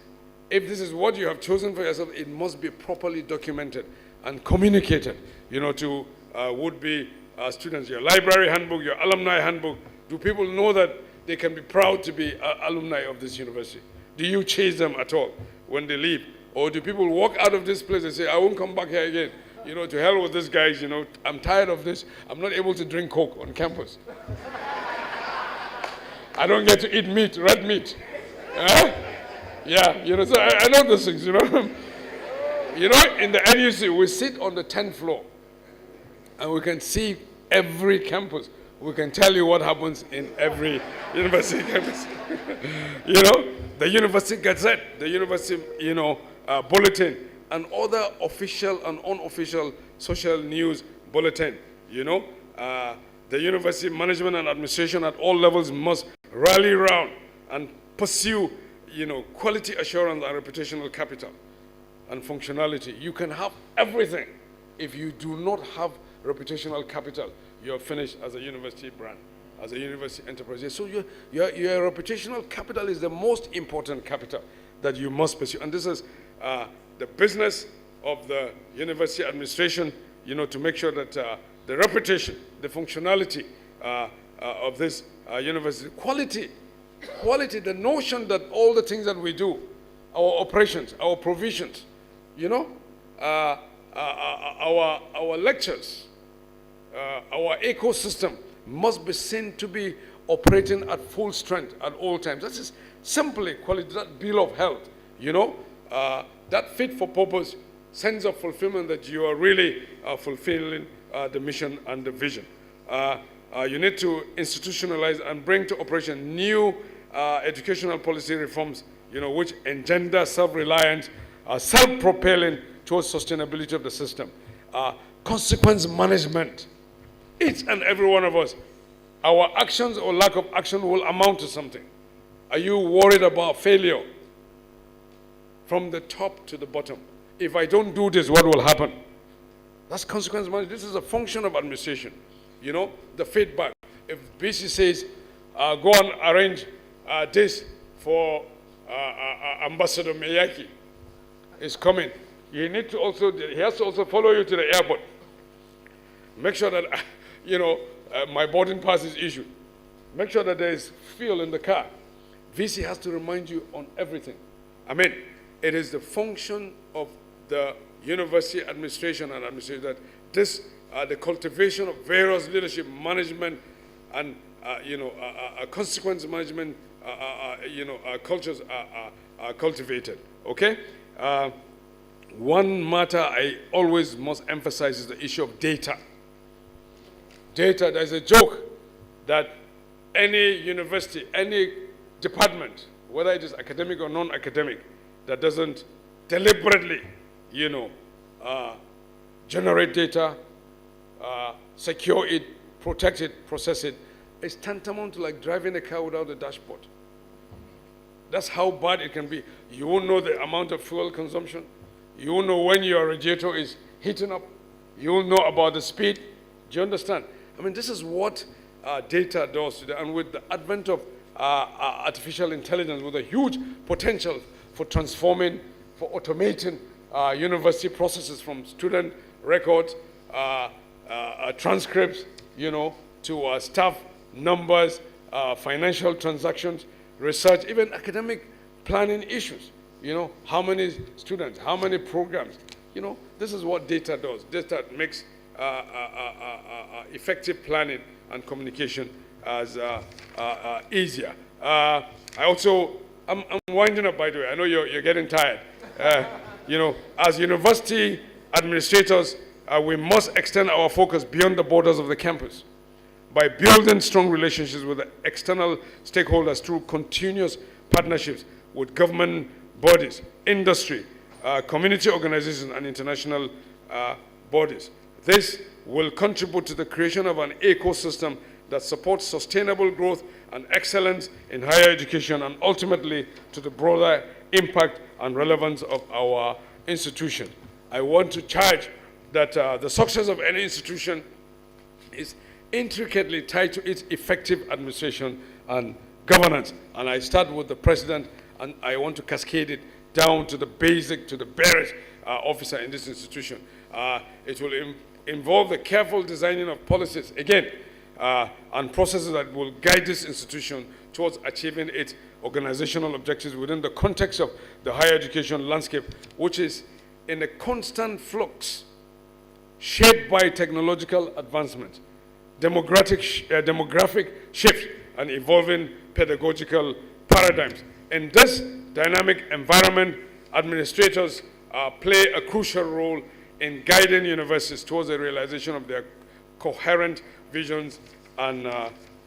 if this is what you have chosen for yourself, it must be properly documented and communicated, to would-be students. Your library handbook, your alumni handbook. Do people know that they can be proud to be alumni of this university? Do you chase them at all when they leave? Or do people walk out of this place and say, I won't come back here again? To hell with these guys, I'm tired of this. I'm not able to drink Coke on campus. I don't get to eat meat, red meat. Yeah, so I know those things, In the NUC, we sit on the 10th floor and we can see every campus. We can tell you what happens in every university campus. The University Gazette, the University, Bulletin, and other official and unofficial social news bulletin, The university management and administration at all levels must rally around and pursue, quality assurance and reputational capital and functionality. You can have everything. If you do not have reputational capital, you're finished as a university brand, as a university enterprise. So your reputational capital is the most important capital that you must pursue. And this is the business of the university administration, to make sure that the reputation, the functionality of this university, quality, the notion that all the things that we do, our operations, our provisions, our lectures, our ecosystem must be seen to be operating at full strength at all times. That is simply quality, that bill of health, that fit for purpose sense of fulfillment that you are really fulfilling the mission and the vision. You need to institutionalize and bring to operation new educational policy reforms, which engender self-reliance, self-propelling towards sustainability of the system. Consequence management. Each and every one of us our actions or lack of action will amount to something. Are you worried about failure? From the top to the bottom. If I don't do this, what will happen? That's consequence management. This is a function of administration. You know, the feedback. If BC says, go and arrange this for Ambassador Maiyaki is coming, he has to also follow you to the airport. Make sure that, my boarding pass is issued. Make sure that there is fuel in the car. VC has to remind you on everything. I mean, it is the function of the university administration and administration that the cultivation of various leadership management and consequence management cultures are cultivated. Okay. One matter I always must emphasize is the issue of data. Data. There's a joke that any university, any department, whether it is academic or non-academic, that doesn't deliberately, generate data, secure it, protect it, process it, is tantamount to like driving a car without a dashboard. That's how bad it can be. You won't know the amount of fuel consumption. You won't know when your radiator is heating up. You won't know about the speed. Do you understand? I mean, this is what data does today. And with the advent of artificial intelligence, with a huge potential for transforming, for automating university processes from student records, transcripts, to staff numbers, financial transactions, research, even academic planning issues. How many students, how many programs. This is what data does. Data makes effective planning and communication as easier. I'm winding up, by the way. I know you're getting tired. As university administrators, we must extend our focus beyond the borders of the campus by building strong relationships with the external stakeholders through continuous partnerships with government bodies, industry, community organizations, and international bodies. This will contribute to the creation of an ecosystem that supports sustainable growth and excellence in higher education, and ultimately to the broader impact and relevance of our institution. I want to charge that the success of any institution is intricately tied to its effective administration and governance. And I start with the president, and I want to cascade it down to the basic, to the barest officer in this institution. It will involve the careful designing of policies, again, and processes that will guide this institution towards achieving its organizational objectives within the context of the higher education landscape, which is in a constant flux, shaped by technological advancement, demographic shift, and evolving pedagogical paradigms. In this dynamic environment, administrators play a crucial role in guiding universities towards the realization of their coherent visions and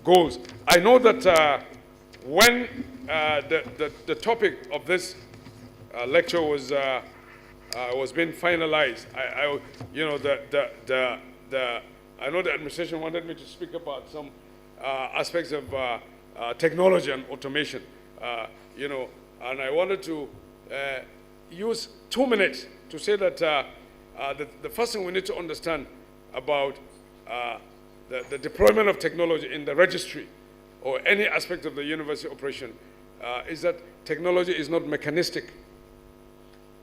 goals. I know that when the topic of this lecture was being finalized, I know the administration wanted me to speak about some aspects of technology and automation, and I wanted to use 2 minutes to say that the first thing we need to understand about the deployment of technology in the registry or any aspect of the university operation is that technology is not mechanistic.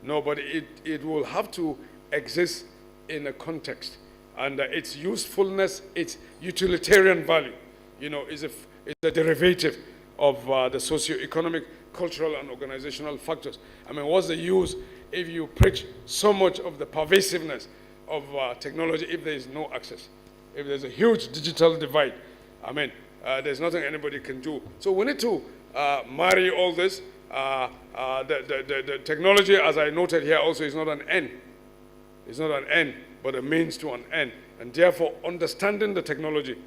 No, but it will have to exist in a context. And its usefulness, its utilitarian value, is a derivative of the socio-economic, cultural, and organizational factors. I mean, what's the use if you preach so much of the pervasiveness of technology if there is no access? If there's a huge digital divide, I mean, there's nothing anybody can do. So we need to marry all this. The technology, as I noted here also, is not an end. It's not an end, but a means to an end. And therefore, understanding the technology,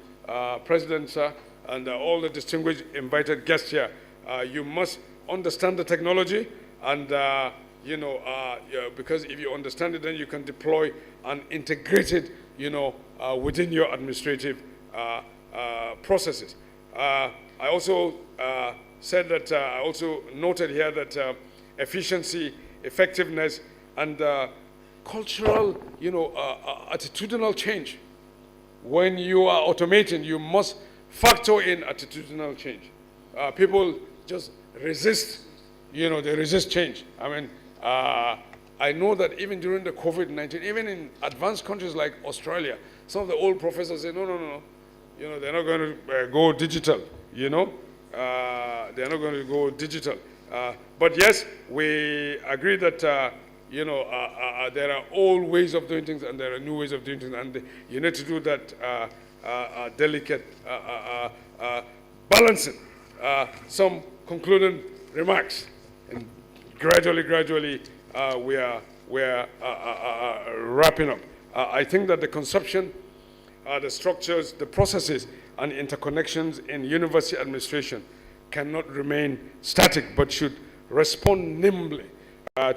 President, sir, and all the distinguished invited guests here, you must understand the technology, and because if you understand it, then you can deploy and integrate it, within your administrative processes. I also said that, I also noted here that efficiency, effectiveness, and cultural, attitudinal change. When you are automating, you must factor in attitudinal change. People just resist, they resist change. I mean, I know that even during the COVID-19, even in advanced countries like Australia, some of the old professors say, no, they're not going to go digital, they're not going to go digital. But yes, we agree that, there are old ways of doing things and there are new ways of doing things, and you need to do that delicate balancing. Some concluding remarks, and gradually, we are wrapping up. I think that the conception, the structures, the processes, and interconnections in university administration cannot remain static, but should respond nimbly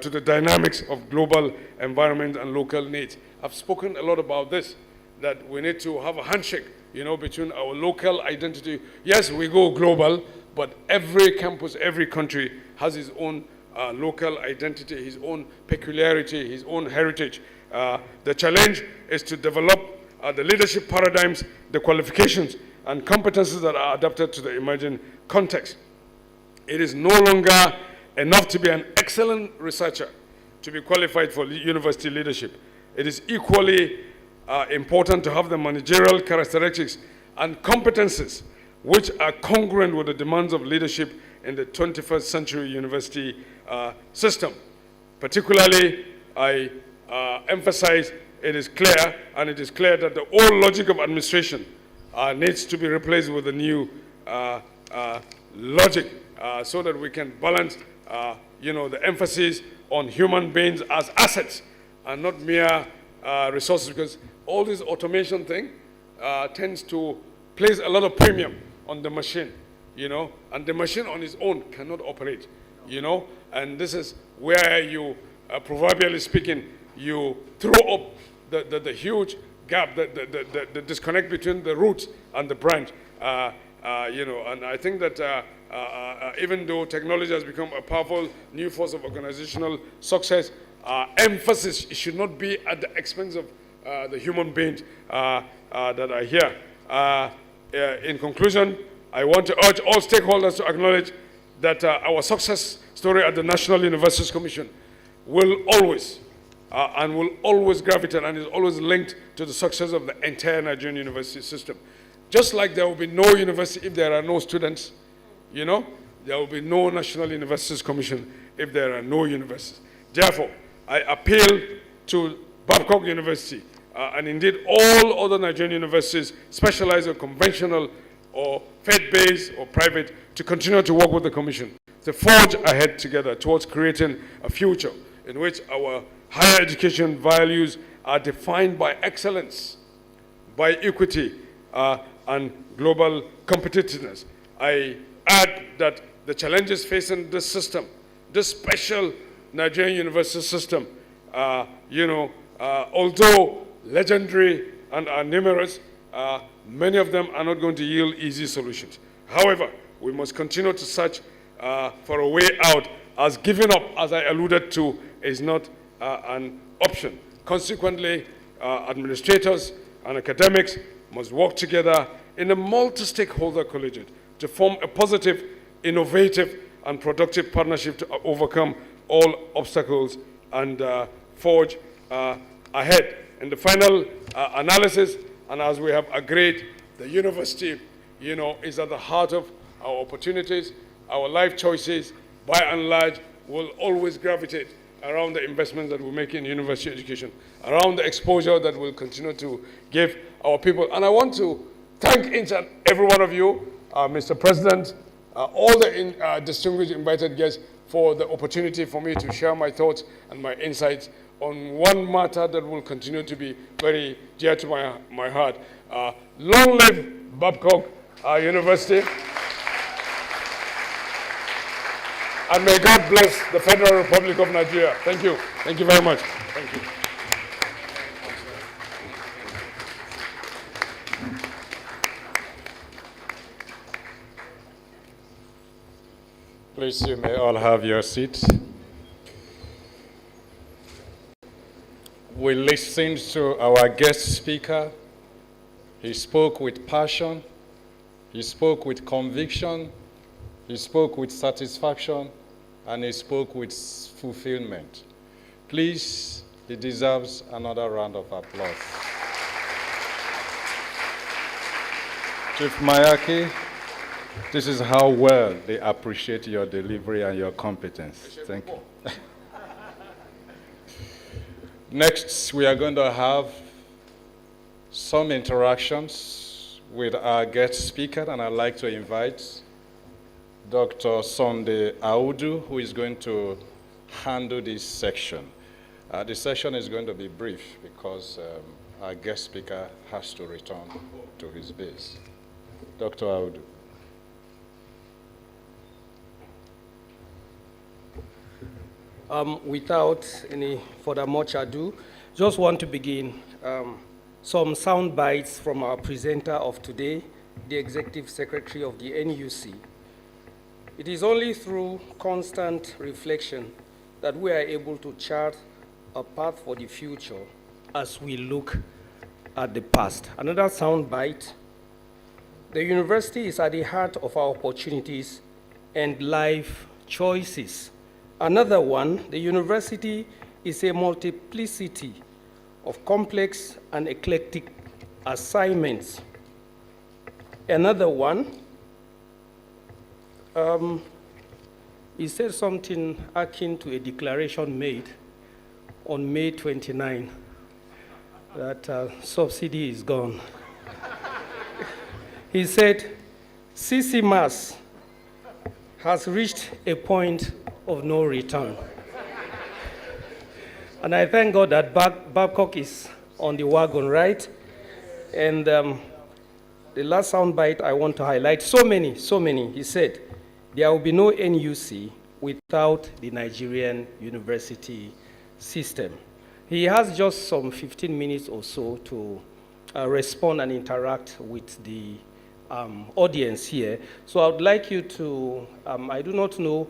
to the dynamics of global environment and local needs. I've spoken a lot about this, that we need to have a handshake, between our local identity. Yes, we go global, but every campus, every country has its own local identity, his own peculiarity, his own heritage. The challenge is to develop the leadership paradigms, the qualifications, and competences that are adapted to the emerging context. It is no longer enough to be an excellent researcher to be qualified for university leadership. It is equally important to have the managerial characteristics and competences which are congruent with the demands of leadership in the 21st century university system. Particularly, I emphasize it is clear that the old logic of administration needs to be replaced with a new logic so that we can balance the emphasis on human beings as assets and not mere resources, because all this automation thing tends to place a lot of premium on the machine, and the machine on its own cannot operate, and this is where you, proverbially speaking, you throw up the huge gap, the disconnect between the root and the branch, and I think that even though technology has become a powerful new force of organizational success, emphasis should not be at the expense of the human beings that are here. In conclusion, I want to urge all stakeholders to acknowledge that our success story at the National Universities Commission will always gravitate and is always linked to the success of the entire Nigerian university system. Just like there will be no university if there are no students, there will be no National Universities Commission if there are no universities. Therefore, I appeal to Babcock University and indeed all other Nigerian universities specialized in conventional or faith-based or private to continue to work with the Commission to forge ahead together towards creating a future in which our higher education values are defined by excellence, by equity, and global competitiveness. I add that the challenges facing this system, this special Nigerian university system, although legendary and are numerous, many of them are not going to yield easy solutions. However, we must continue to search for a way out, as giving up, as I alluded to, is not an option. Consequently, administrators and academics must work together in a multi-stakeholder collegiate to form a positive, innovative, and productive partnership to overcome all obstacles and forge ahead. In the final analysis, and as we have agreed, the university, is at the heart of our opportunities. Our life choices, by and large, will always gravitate around the investments that we make in university education, around the exposure that we'll continue to give our people. And I want to thank each and every one of you, Mr. President, all the distinguished invited guests, for the opportunity for me to share my thoughts and my insights on one matter that will continue to be very dear to my heart. Long live Babcock University. And may God bless the Federal Republic of Nigeria. Thank you. Thank you very much. Thank you. Please, you may all have your seats. We listened to our guest speaker. He spoke with passion. He spoke with conviction. He spoke with satisfaction. And he spoke with fulfillment. Please, he deserves another round of applause. Chief Maiyaki, this is how well they appreciate your delivery and your competence. Thank you. Next, we are going to have some interactions with our guest speaker, and I'd like to invite Dr. Sunday Audu, who is going to handle this section. The session is going to be brief because our guest speaker has to return to his base. Dr. Audu. Without any further much ado, just want to begin some sound bites from our presenter of today, the Executive Secretary of the NUC. It is only through constant reflection that we are able to chart a path for the future as we look at the past. Another sound bite: the university is at the heart of our opportunities and life choices. Another one: the university is a multiplicity of complex and eclectic assignments. Another one, he said something akin to a declaration made on May 29 that subsidy is gone. He said, CCMAS has reached a point of no return. And I thank God that Babcock is on the wagon, right? And the last soundbite I want to highlight, so many, he said, there will be no NUC without the Nigerian university system. He has just some 15 minutes or so to respond and interact with the audience here. So I would like you to, I do not know,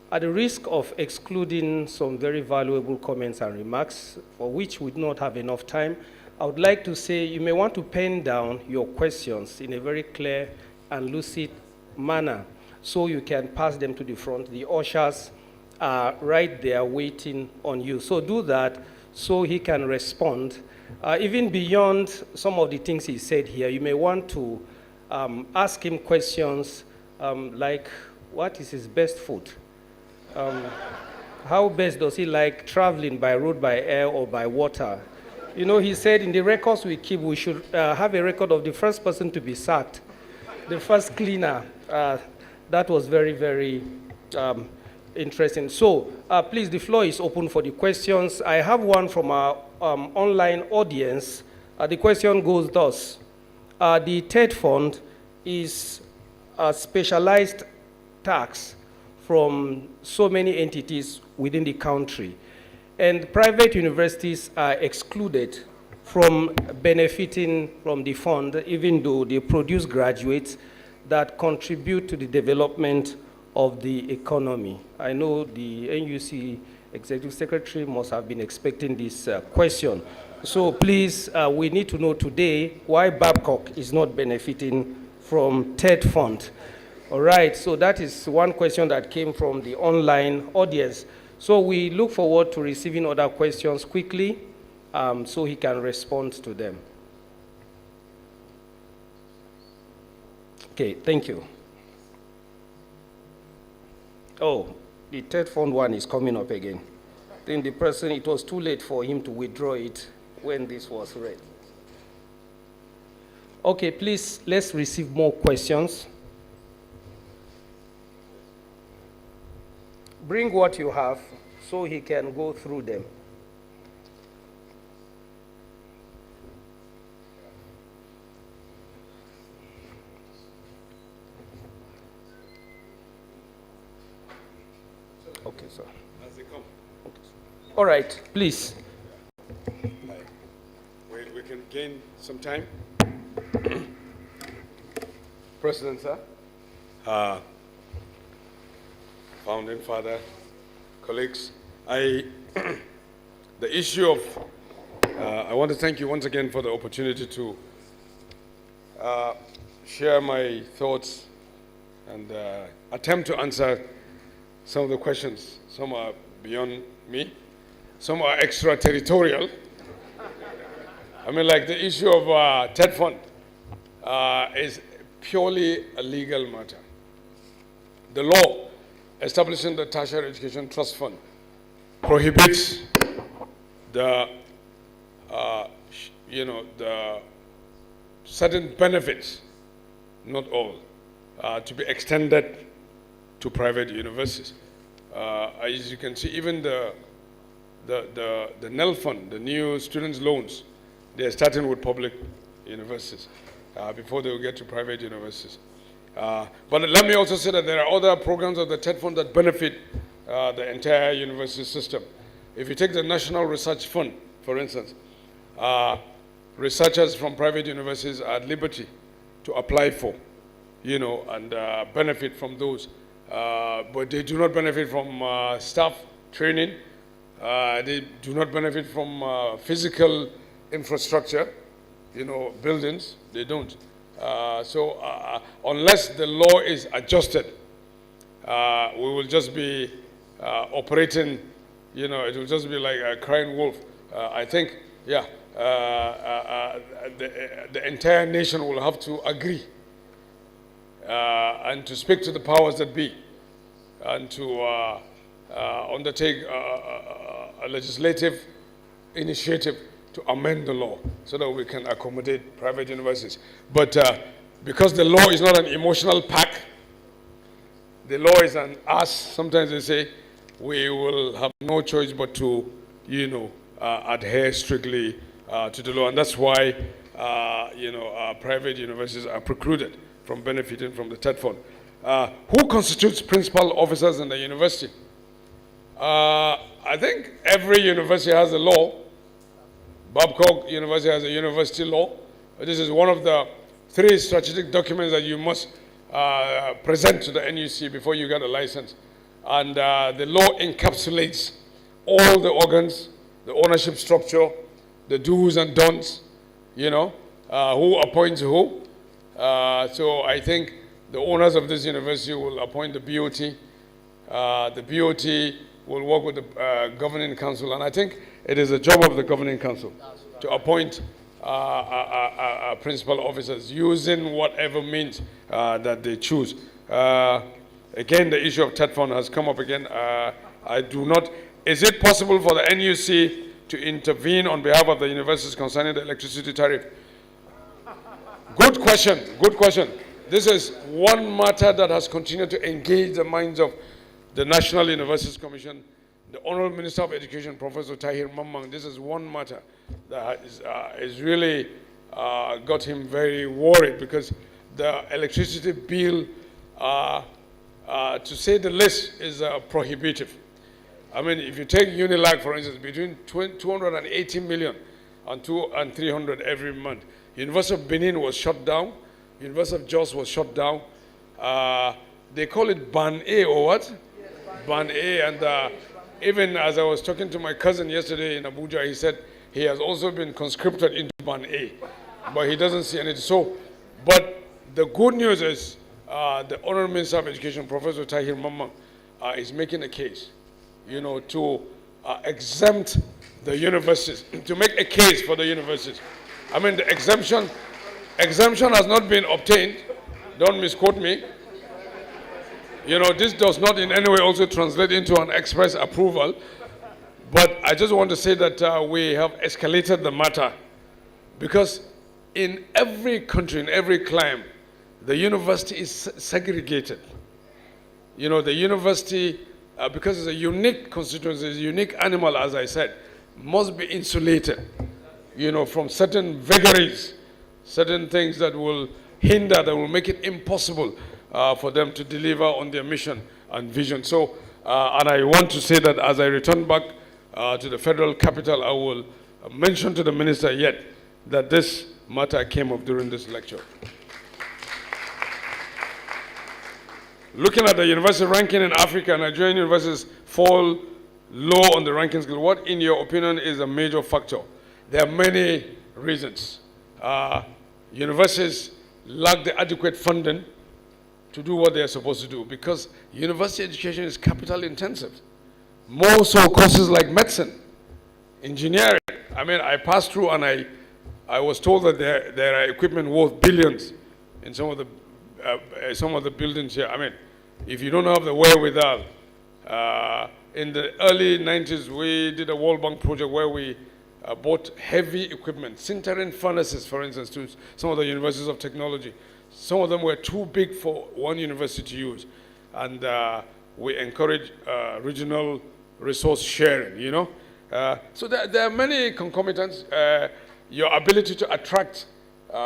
at the risk of excluding some very valuable comments and remarks, for which we do not have enough time, I would like to say you may want to pen down your questions in a very clear and lucid manner so you can pass them to the front. The ushers are right there waiting on you. So do that so he can respond. Even beyond some of the things he said here, you may want to ask him questions like, what is his best food? How best does he like traveling by road, by air, or by water? You know, he said in the records we keep, we should have a record of the first person to be sacked, the first cleaner. That was very, very interesting. So please, the floor is open for the questions. I have one from our online audience. The question goes thus. The TED Fund is a specialized tax from so many entities within the country. And private universities are excluded from benefiting from the fund, even though they produce graduates that contribute to the development of the economy. I know the NUC Executive Secretary must have been expecting this question. So please, we need to know today why Babcock is not benefiting from TED Fund. All right, so that is one question that came from the online audience. So we look forward to receiving other questions quickly so he can respond to them. Okay, thank you. Oh, the TED Fund one is coming up again. Then the person, it was too late for him to withdraw it when this was read. Okay, please, let's receive more questions. Bring what you have so he can go through them. Okay, sir. As they come. Okay. All right, please. We can gain some time. President, sir. founding father, colleagues. The issue of, I want to thank you once again for the opportunity to share my thoughts and attempt to answer some of the questions. Some are beyond me, some are extraterritorial. I mean, like the issue of TED fund is purely a legal matter. The law establishing the Tertiary Education Trust Fund prohibits the, the certain benefits, not all, to be extended to private universities. As you can see, even the NEL fund, the new students' loans, they are starting with public universities before they will get to private universities. But let me also say that there are other programs of the TED Fund that benefit the entire university system. If you take the National Research Fund, for instance, researchers from private universities are at liberty to apply for, and benefit from those. But they do not benefit from staff training. They do not benefit from physical infrastructure, buildings. They don't. So unless the law is adjusted, we will just be operating, it will just be like a crying wolf. I think, the entire nation will have to agree and to speak to the powers that be and to undertake a legislative initiative to amend the law so that we can accommodate private universities. But because the law is not an emotional pact, the law is an us. Sometimes they say we will have no choice but to, adhere strictly to the law. And that's why, private universities are precluded from benefiting from the TED Fund. Who constitutes principal officers in the university? I think every university has a law. Babcock University has a university law. This is one of the 3 strategic documents that you must present to the NUC before you get a license. And the law encapsulates all the organs, the ownership structure, the do's and don'ts, who appoints who. So I think the owners of this university will appoint the BOT. The BOT will work with the governing council, and I think it is a job of the governing council to appoint principal officers using whatever means that they choose. Again, the issue of TED Fund has come up again. Is it possible for the NUC to intervene on behalf of the universities concerning the electricity tariff? Good question, good question. This is one matter that has continued to engage the minds of the National Universities Commission, the Honorable Minister of Education, Professor Tahir Mamman. This is one matter that is really got him very worried because the electricity bill, to say the least, is prohibitive. I mean, if you take Unilag, for instance, between 280 million and 300 every month. University of Benin was shut down. University of Jos was shut down. They call it Ban A or what? Yes, Ban A. And even as I was talking to my cousin yesterday in Abuja, he said he has also been conscripted into Ban A, but he doesn't see anything. So, but the good news is the Honorable Minister of Education, Professor Tahir Mamman, is making a case, to exempt the universities, to make a case for the universities. I mean, the exemption has not been obtained. Don't misquote me. This does not in any way also translate into an express approval. But I just want to say that we have escalated the matter because in every country, in every clime, the university is segregated. The university, because it's a unique constituency, it's a unique animal, as I said, must be insulated, from certain vagaries, certain things that will hinder, that will make it impossible for them to deliver on their mission and vision. So, and I want to say that as I return back to the federal capital, I will mention to the minister yet that this matter came up during this lecture. looking at the university ranking in Africa, Nigerian universities fall low on the ranking scale. What, in your opinion, is a major factor? There are many reasons. Universities lack the adequate funding to do what they are supposed to do because university education is capital intensive. More so courses like medicine, engineering. I mean, I passed through and I was told that there are equipment worth billions in some of the buildings here. I mean, if you don't have the wherewithal, in the early 90s, we did a World Bank project where we bought heavy equipment, sintering furnaces, for instance, to some of the universities of technology. Some of them were too big for one university to use. And we encourage regional resource sharing, you know. So there are many concomitants. Your ability to attract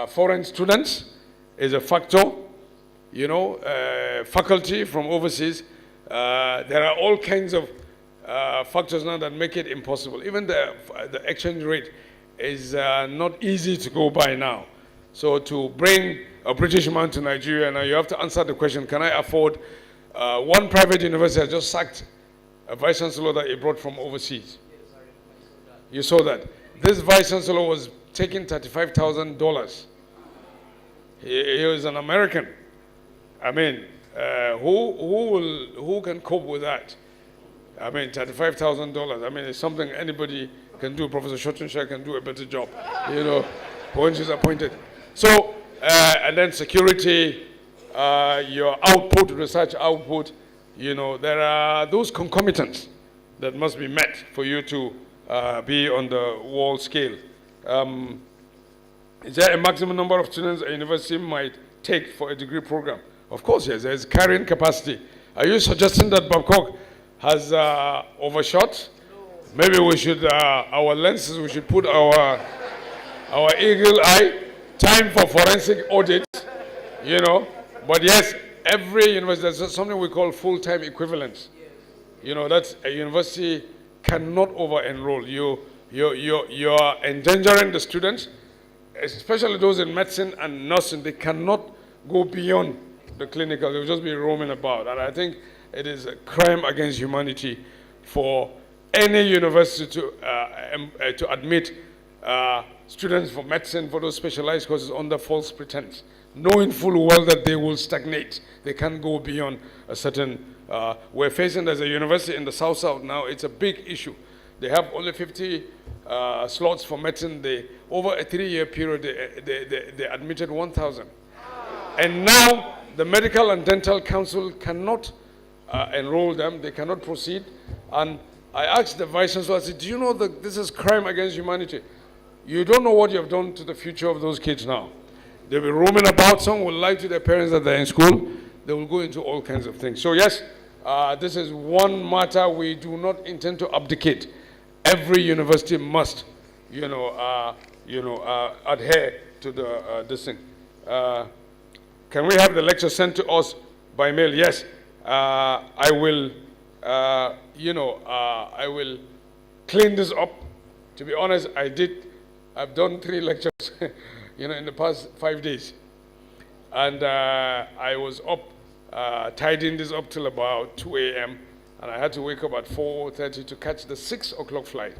foreign students is a factor, you know, faculty from overseas. There are all kinds of factors now that make it impossible. Even the exchange rate is not easy to go by now. So to bring a British man to Nigeria, now you have to answer the question, can I afford? One private university has just sacked a vice chancellor that he brought from overseas. You saw that. This vice chancellor was taking $35,000. He was an American. I mean, who can cope with that? I mean, $35,000. I mean, it's something anybody can do. Professor Schottenshire can do a better job, you know, when she's appointed. So, and then security, your output, research output, you know, there are those concomitants that must be met for you to be on the world scale. Is there a maximum number of students a university might take for a degree program? Of course, yes, there's carrying capacity. Are you suggesting that Babcock has overshot? Maybe we should, our lenses, we should put our eagle eye, time for forensic audit, you know. But yes, every university, there's something we call full-time equivalence. You know, that's a university cannot over-enroll. You're endangering the students, especially those in medicine and nursing. They cannot go beyond the clinical. They'll just be roaming about. And I think it is a crime against humanity for any university to admit students for medicine, for those specialized courses under false pretense, knowing full well that they will stagnate. They can't go beyond a certain, we're facing as a university in the South now, it's a big issue. They have only 50 slots for medicine. Over a 3-year period, they admitted 1,000. And now the Medical and Dental Council cannot enroll them. They cannot proceed. And I asked the Vice Chancellor, I said, do you know that this is crime against humanity? You don't know what you have done to the future of those kids now. They'll be roaming about. Some will lie to their parents that they're in school. They will go into all kinds of things. So yes, this is one matter we do not intend to abdicate. Every university must, adhere to this thing. Can we have the lecture sent to us by mail? Yes. I will, I will clean this up. To be honest, I've done 3 lectures, in the past 5 days. And I was up, tidying this up till about 2 a.m. And I had to wake up at 4:30 to catch the 6 o'clock flight.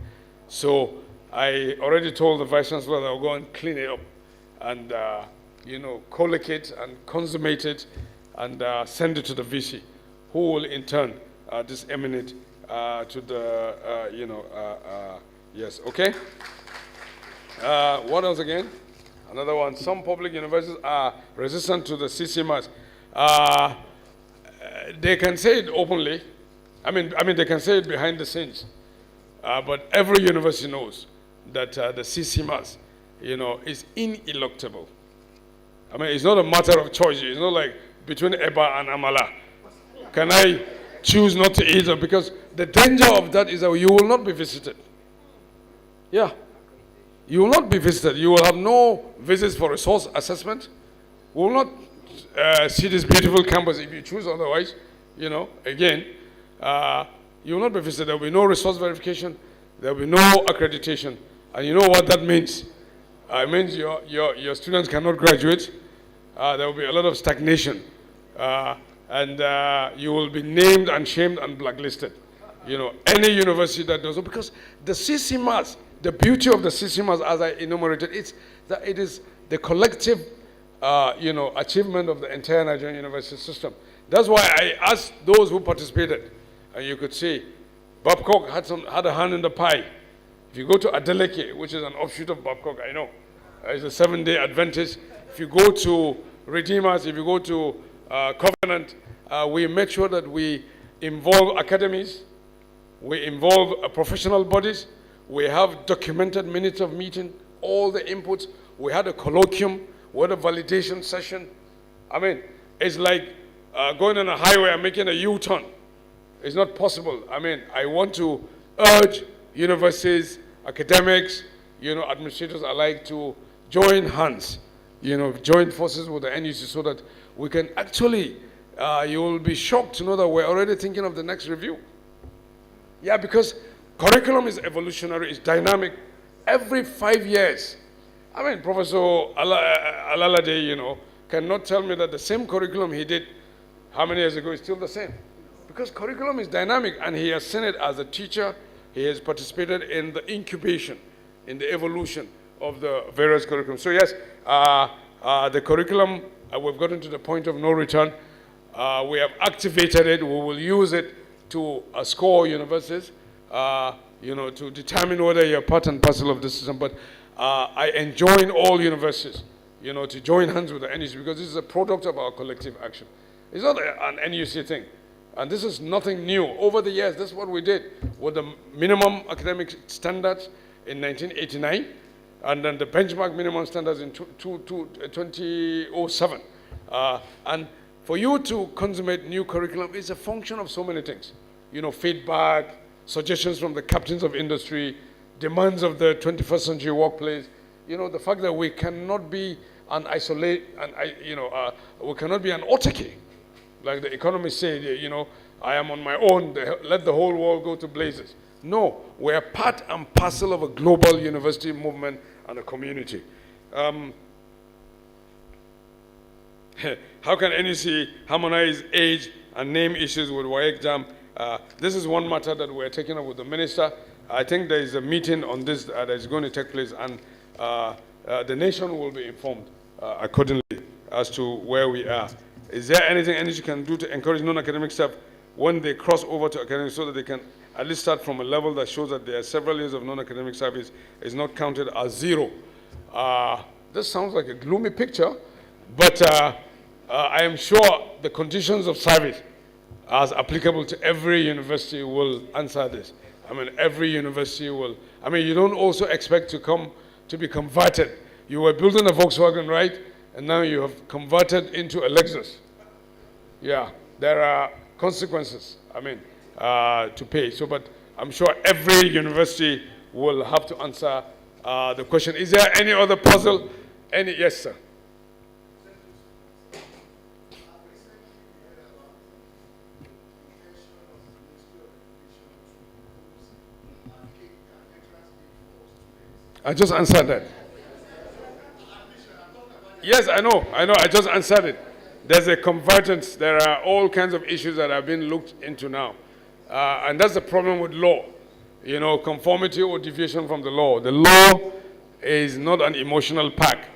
So I already told the Vice Chancellor that I'll go and clean it up and, collocate it and consummate it and send it to the VC, who will in turn disseminate to the, yes, okay? What else again? Another one. Some public universities are resistant to the CCMAS. They can say it openly. I mean, they can say it behind the scenes. But every university knows that the CCMAS, is ineluctable. I mean, it's not a matter of choice. It's not like between Eba and Amala. Can I choose not to eat? Because the danger of that is that you will not be visited. Yeah. You will not be visited. You will have no visits for resource assessment. We will not see this beautiful campus if you choose otherwise. Again, you will not be visited. There will be no resource verification. There will be no accreditation. And you know what that means? It means your students cannot graduate. There will be a lot of stagnation. And you will be named and shamed and blacklisted. You know, any university that does it, because the CCMAS, the beauty of the CCMAS, as I enumerated, it's that it is the collective, achievement of the entire Nigerian university system. That's why I asked those who participated, and you could see, Babcock had a hand in the pie. If you go to Adeleke, which is an offshoot of Babcock, I know, it's a 7-day Adventist. If you go to Redeemers, if you go to Covenant, we make sure that we involve academies, we involve professional bodies, we have documented minutes of meeting, all the inputs. We had a colloquium, we had a validation session. I mean, it's like going on a highway and making a U-turn. It's not possible. I mean, I want to urge universities, academics, administrators alike to join hands, join forces with the NUC so that we can actually, you will be shocked to know that we're already thinking of the next review. Yeah, because curriculum is evolutionary, it's dynamic. Every 5 years, I mean, Professor Alalade, cannot tell me that the same curriculum he did how many years ago is still the same. Because curriculum is dynamic, and he has seen it as a teacher. He has participated in the incubation, in the evolution of the various curriculums. So yes, the curriculum, we've gotten to the point of no return. We have activated it. We will use it to score universities, to determine whether you're part and parcel of the system. But I enjoin all universities, to join hands with the NUC, because this is a product of our collective action. It's not an NUC thing. And this is nothing new. Over the years, this is what we did with the minimum academic standards in 1989, and then the benchmark minimum standards in 2007. And for you to consummate new curriculum is a function of so many things. Feedback, suggestions from the captains of industry, demands of the 21st century workplace. The fact that we cannot be an we cannot be an autarky. Like the economists say, I am on my own, let the whole world go to blazes. No, we are part and parcel of a global university movement and a community. How can NEC harmonize age and name issues with WAEC exam? This is one matter that we're taking up with the minister. I think there is a meeting on this that is going to take place, and the nation will be informed accordingly as to where we are. Is there anything NEC can do to encourage non-academic staff when they cross over to academic, so that they can at least start from a level that shows that there are several years of non-academic service is not counted as zero? This sounds like a gloomy picture, but I am sure the conditions of service as applicable to every university will answer this. I mean, every university will. I mean, you don't also expect to be converted. You were building a Volkswagen, right? And now you have converted into a Lexus. Yeah, there are consequences, to pay. So, but I'm sure every university will have to answer the question. Is there any other puzzle? Yes, sir. I just answered that. Yes, I know, I just answered it. There's a convergence. There are all kinds of issues that have been looked into now. And that's the problem with law. Conformity or deviation from the law. The law is not an emotional pack.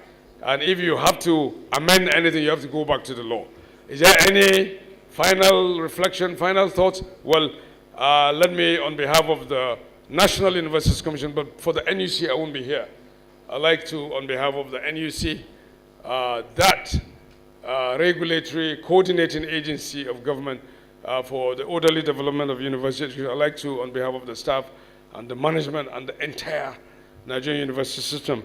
And if you have to amend anything, you have to go back to the law. Is there any final reflection, final thoughts? Well, let me, on behalf of the National Universities Commission, but for the NUC, I won't be here. I'd like to, on behalf of the NUC, that regulatory coordinating agency of government for the orderly development of universities, I'd like to, on behalf of the staff and the management and the entire Nigerian university system,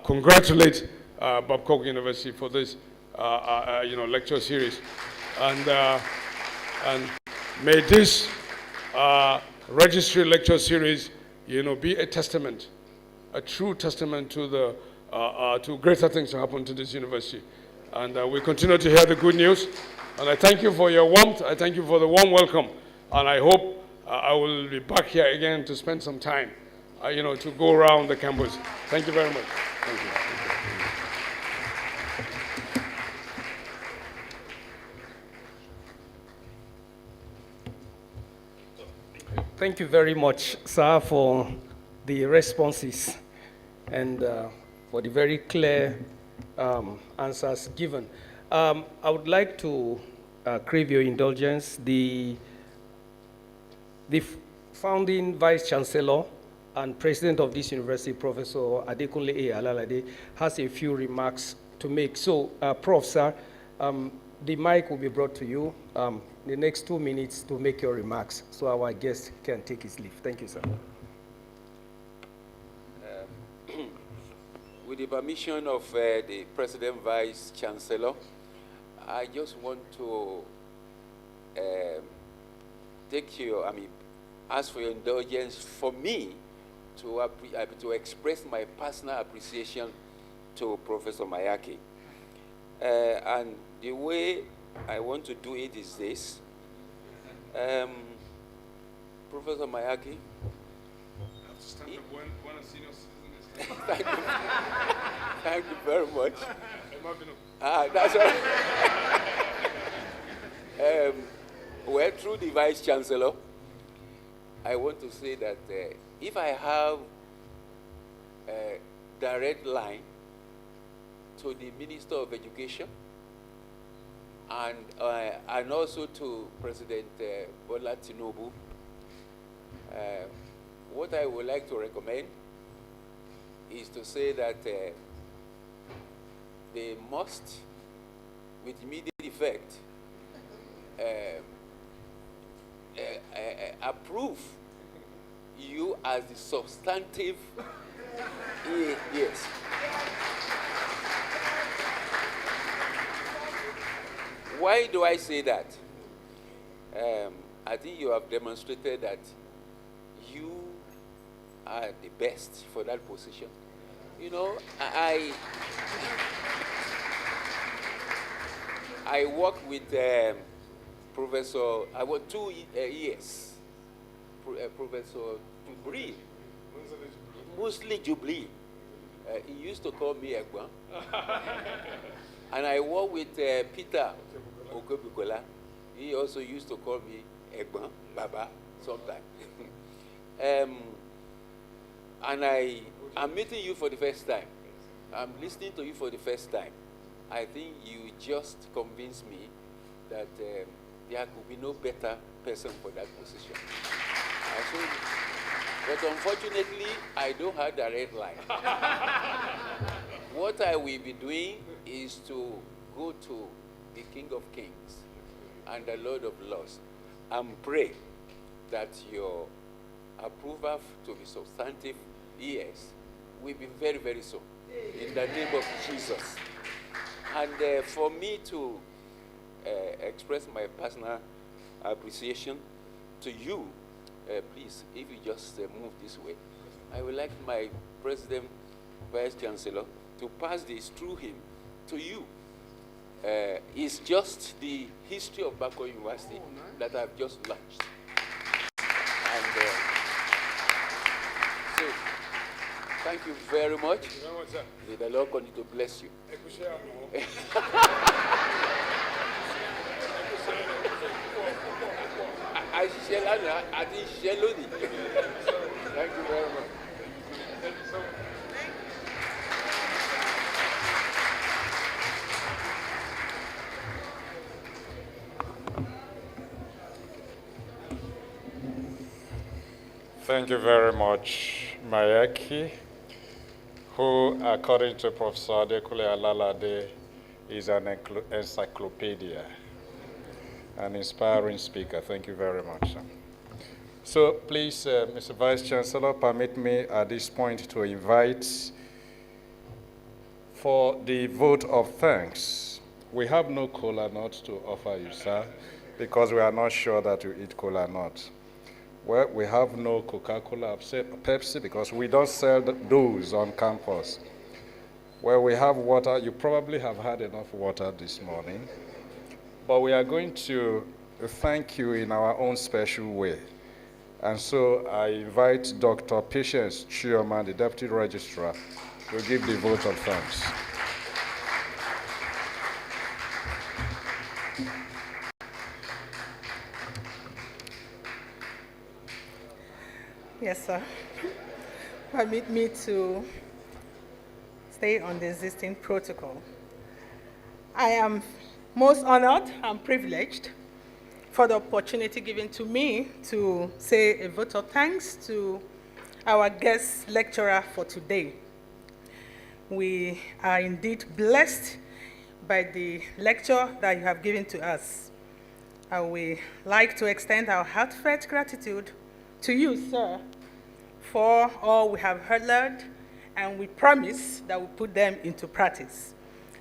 congratulate Babcock University for this, lecture series, and may this Registry Lecture series, be a testament, a true testament to the to greater things to happen to this university. And we continue to hear the good news. And I thank you for your warmth. I thank you for the warm welcome. And I hope I will be back here again to spend some time, to go around the campus. Thank you very much. Thank you. Thank you very much, sir, for the responses and for the very clear answers given. I would like to crave your indulgence. The founding Vice Chancellor and President of this university, Professor Adekunle A. Alalade, has a few remarks to make. So, Prof, sir, the mic will be brought to you the next 2 minutes to make your remarks so our guest can take his leave. Thank you, sir. With the permission of the President Vice Chancellor, I just want to ask for your indulgence for me to express my personal appreciation to Professor Maiyaki. And the way I want to do it is this. Professor Maiyaki. Thank you. Thank you very much. That's all right. Well, through the Vice Chancellor, I want to say that if I have a direct line to the Minister of Education and also to President Bola Tinubu, what I would like to recommend is to say that they must, with immediate effect, approve you as the substantive yes. Why do I say that? I think you have demonstrated that you are the best for that position. You know, I work with Professor, I worked 2 years, Professor Jibreel, mostly Jibreel. He used to call me Egban. And I work with Peter Okobukola. He also used to call me Egban, Baba, sometimes. And I'm meeting you for the first time. I'm listening to you for the first time. I think you just convinced me that there could be no better person for that position. But unfortunately, I don't have direct line. What I will be doing is to go to the King of Kings and the Lord of Lords and pray that your approval to be substantive yes will be very, very soon. In the name of Jesus. And for me to express my personal appreciation to you, please, if you just move this way, I would like my President, Vice Chancellor, to pass this through him to you. It's just the history of Bako University that I've just launched. And so, thank you very much. May the Lord continue to bless you. Thank you very much. Thank you very much, Maiyaki, who, according to Professor Adekunle Alalade, is an encyclopedia, an inspiring speaker. Thank you very much, sir. So please, Mr. Vice Chancellor, permit me at this point to invite for the vote of thanks. We have no cola nuts to offer you, sir, because we are not sure that you eat cola nuts. Well, we have no Coca-Cola, Pepsi, because we don't sell those on campus. Well, we have water. You probably have had enough water this morning. But we are going to thank you in our own special way. And so I invite Dr. Patience Chioma, the Deputy Registrar, to give the vote of thanks. Yes, sir. Permit me to stay on the existing protocol. I am most honored and privileged for the opportunity given to me to say a vote of thanks to our guest lecturer for today. We are indeed blessed by the lecture that you have given to us. I would like to extend our heartfelt gratitude to you, sir, for all we have heard, and we promise that we'll put them into practice.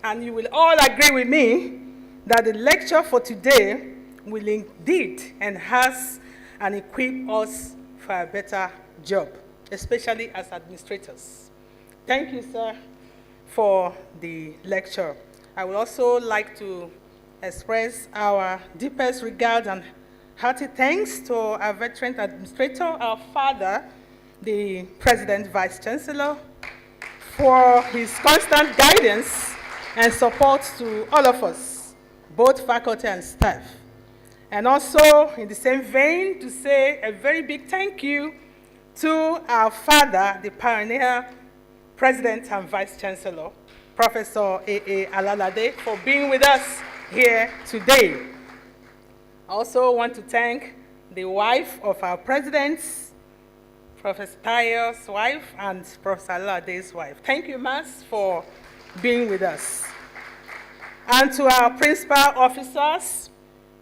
And you will all agree with me that the lecture for today will indeed enhance and equip us for a better job, especially as administrators. Thank you, sir, for the lecture. I would also like to express our deepest regard and hearty thanks to our veteran administrator, our father, the President Vice Chancellor, for his constant guidance and support to all of us, both faculty and staff. And also, in the same vein, to say a very big thank you to our father, the pioneer President and Vice Chancellor, Professor A.A. Alalade, for being with us here today. I also want to thank the wife of our president, Professor Tayo's wife, and Professor Alalade's wife. Thank you, Mas, for being with us. And to our principal officers,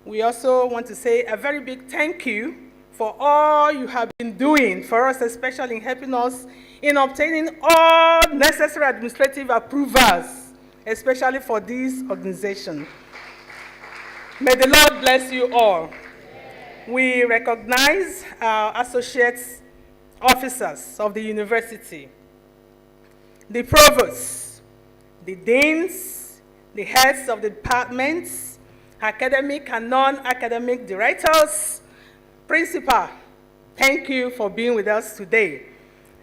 we also want to say a very big thank you for all you have been doing for us, especially in helping us in obtaining all necessary administrative approvals, especially for this organization. May the Lord bless you all. We recognize our associate officers of the university, the provosts, the deans, the heads of the departments, academic and non-academic directors, principal. Thank you for being with us today.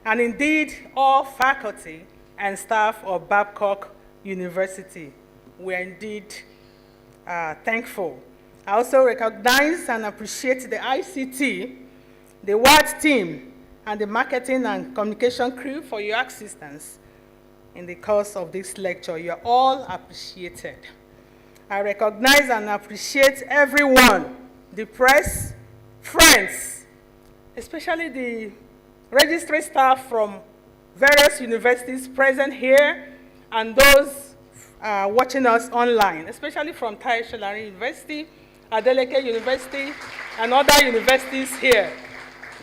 And indeed, all faculty and staff of Babcock University. We are indeed thankful. I also recognize and appreciate the ICT, the WAD team, and the marketing and communication crew for your assistance in the course of this lecture. You are all appreciated. I recognize and appreciate everyone, the press, friends, especially the registry staff from various universities present here, and those watching us online, especially from Tai Sholari University, Adeleke University, and other universities here.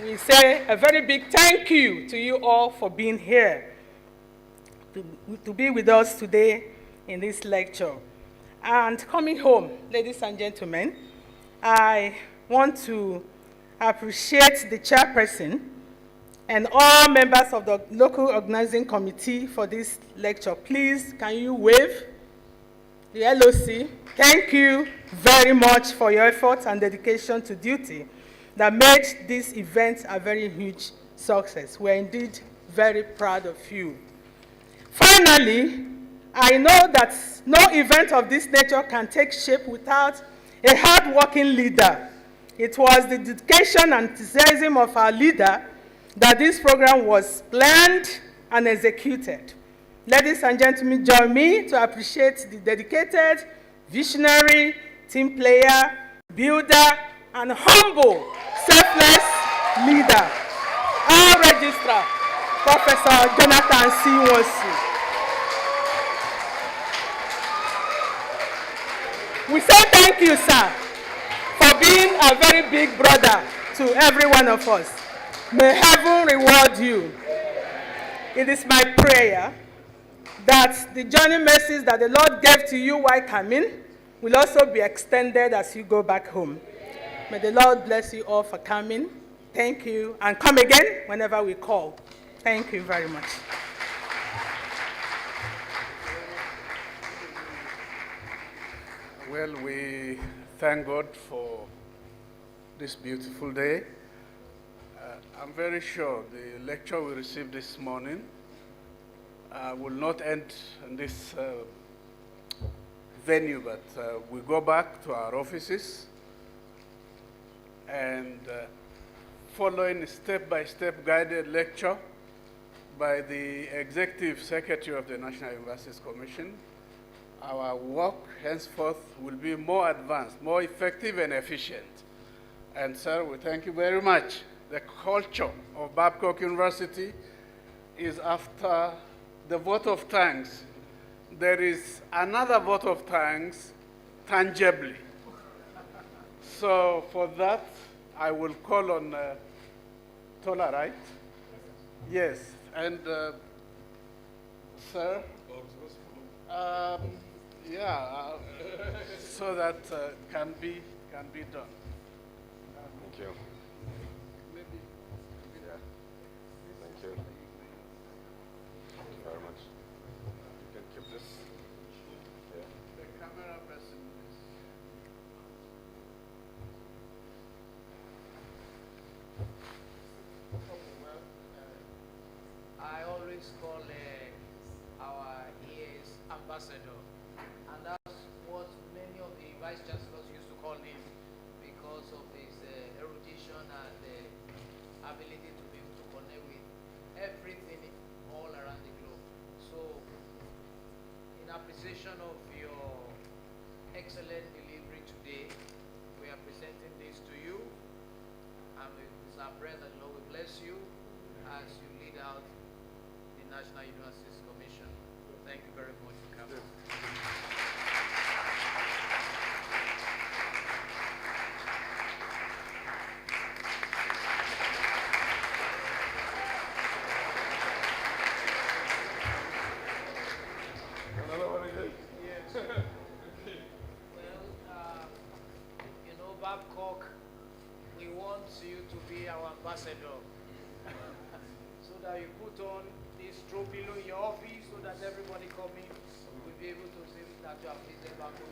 We say a very big thank you to you all for being here, to be with us today in this lecture. And coming home, ladies and gentlemen, I want to appreciate the chairperson and all members of the local organizing committee for this lecture. Please, can you wave? The LOC, thank you very much for your efforts and dedication to duty that made this event a very huge success. We're indeed very proud of you. Finally, I know that no event of this nature can take shape without a hard-working leader. It was the dedication and enthusiasm of our leader that this program was planned and executed. Ladies and gentlemen, join me to appreciate the dedicated, visionary, team player, builder, and humble, selfless leader, our registrar, Professor Jonathan C. Wonsu. We say thank you, sir, for being a very big brother to every one of us. May heaven reward you. It is my prayer that the journey mercies that the Lord gave to you while coming will also be extended as you go back home. May the Lord bless you all for coming. Thank you, and come again whenever we call. Thank you very much. Well, we thank God for this beautiful day. I'm very sure the lecture we received this morning will not end in this venue, but we go back to our offices and following step-by-step guided lecture by the Executive Secretary of the National Universities Commission, our work henceforth will be more advanced, more effective and efficient. And sir, we thank you very much. The culture of Babcock University is after the vote of thanks. There is another vote of thanks tangibly. So for that, I will call on Tola, right? Yes, and sir, so that can be done. Thank you. Maybe. Yeah. Thank you. Thank you very much. You can keep this. Yeah. The camera person is. I always call our EA's ambassador, and that's what many of the vice chancellors used to call him because of his erudition and ability to be able to connect with everything all around the globe. So, in appreciation of your excellent delivery today, we are presenting this to you, and it's our prayer that Lord will bless you as you lead out the National Universities Commission. Thank you very much for coming. Another one again? Well, Babcock, we want you to be our ambassador. So that you put on this trophy in your office so that everybody coming will be able to see that you have visited Babcock.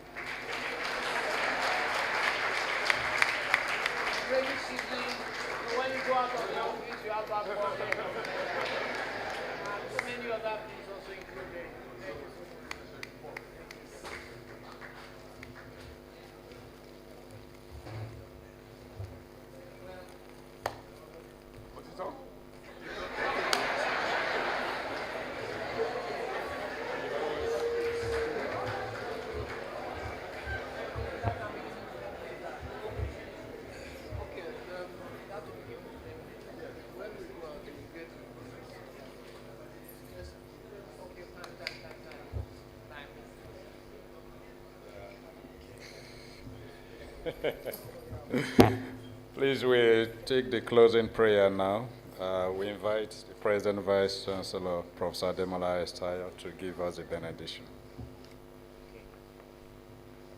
Rainy season, so when you go out of the office, you have Babcock there. And so many other things also included. Thank you so much. What's it on? Please, we take the closing prayer now. We invite the President Vice Chancellor, Professor Ademola Estayo, to give us a benediction.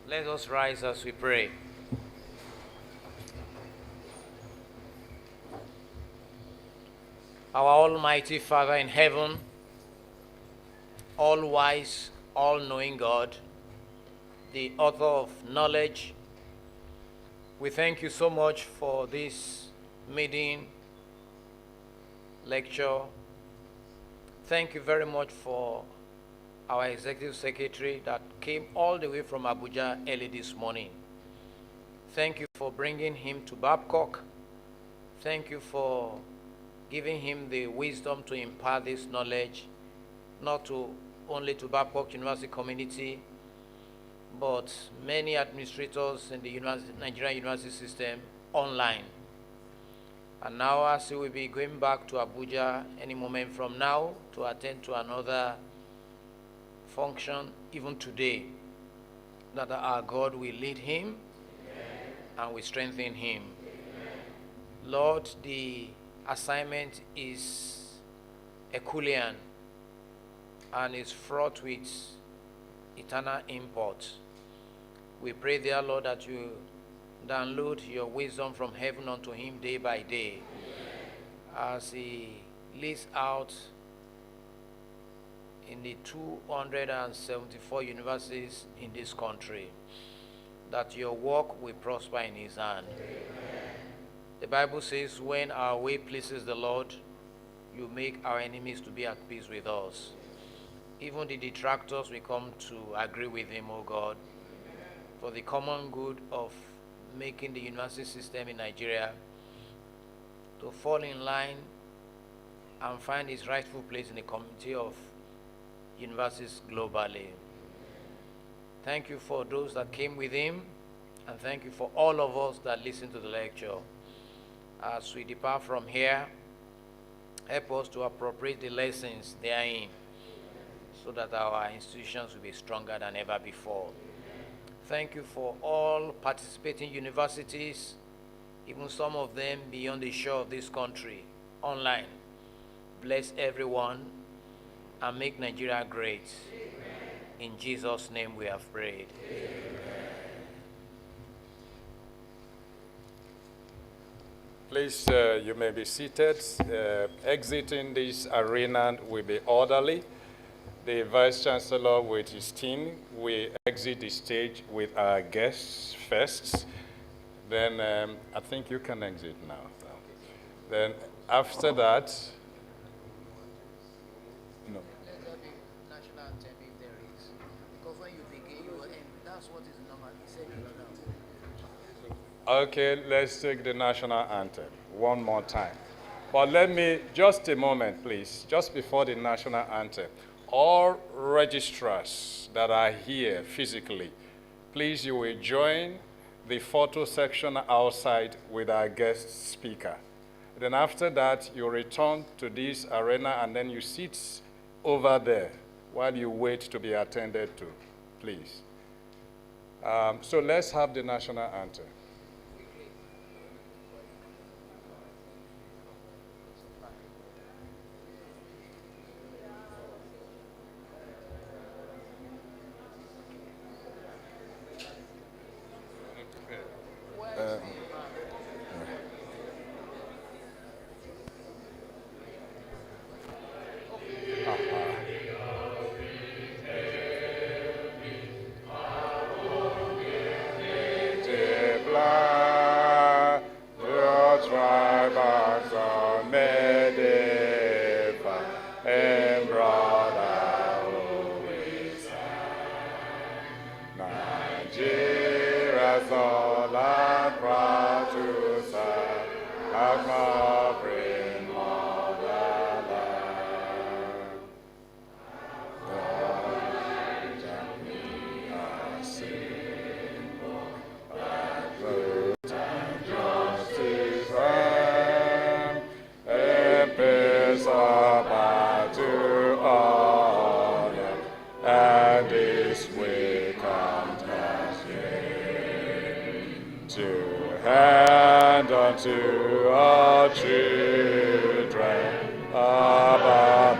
Let us rise as we pray. Our Almighty Father in heaven, all-wise, all-knowing God, the author of knowledge, we thank you so much for this meeting, lecture. Thank you very much for our Executive Secretary that came all the way from Abuja early this morning. Thank you for bringing him to Babcock. Thank you for giving him the wisdom to impart this knowledge, not only to Babcock University community, but many administrators in the Nigerian university system online. And now, as he will be going back to Abuja any moment from now to attend to another function, even today, that our God will lead him. Amen. And will strengthen him. Amen. Lord, the assignment is Herculean and is fraught with eternal import. We pray, dear Lord, that you download your wisdom from heaven unto him day by day. Amen. As he lists out in the 274 universities in this country, that your work will prosper in his hand. Amen. The Bible says, when our way pleases the Lord, you make our enemies to be at peace with us. Even the detractors will come to agree with him, O God, for the common good of making the university system in Nigeria to fall in line and find his rightful place in the community of universities globally. Thank you for those that came with him, and thank you for all of us that listened to the lecture. As we depart from here, help us to appropriate the lessons therein so that our institutions will be stronger than ever before. Thank you for all participating universities, even some of them beyond the shore of this country, online. Bless everyone and make Nigeria great. In Jesus' name we have prayed. Please, you may be seated. Exiting this arena will be orderly. The Vice Chancellor with his team will exit the stage with our guests first. Then I think you can exit now. Then after that, no. Let there be national anthem if there is. Because when you begin, you will end. That's what is normal. He said it now. Okay, let's take the national anthem one more time. But let me, just a moment, please, just before the national anthem. All registrars that are here physically, please, you will join the photo section outside with our guest speaker. Then after that, you return to this arena and then you sit over there while you wait to be attended to, please. So let's have the national anthem. To our children, Abba,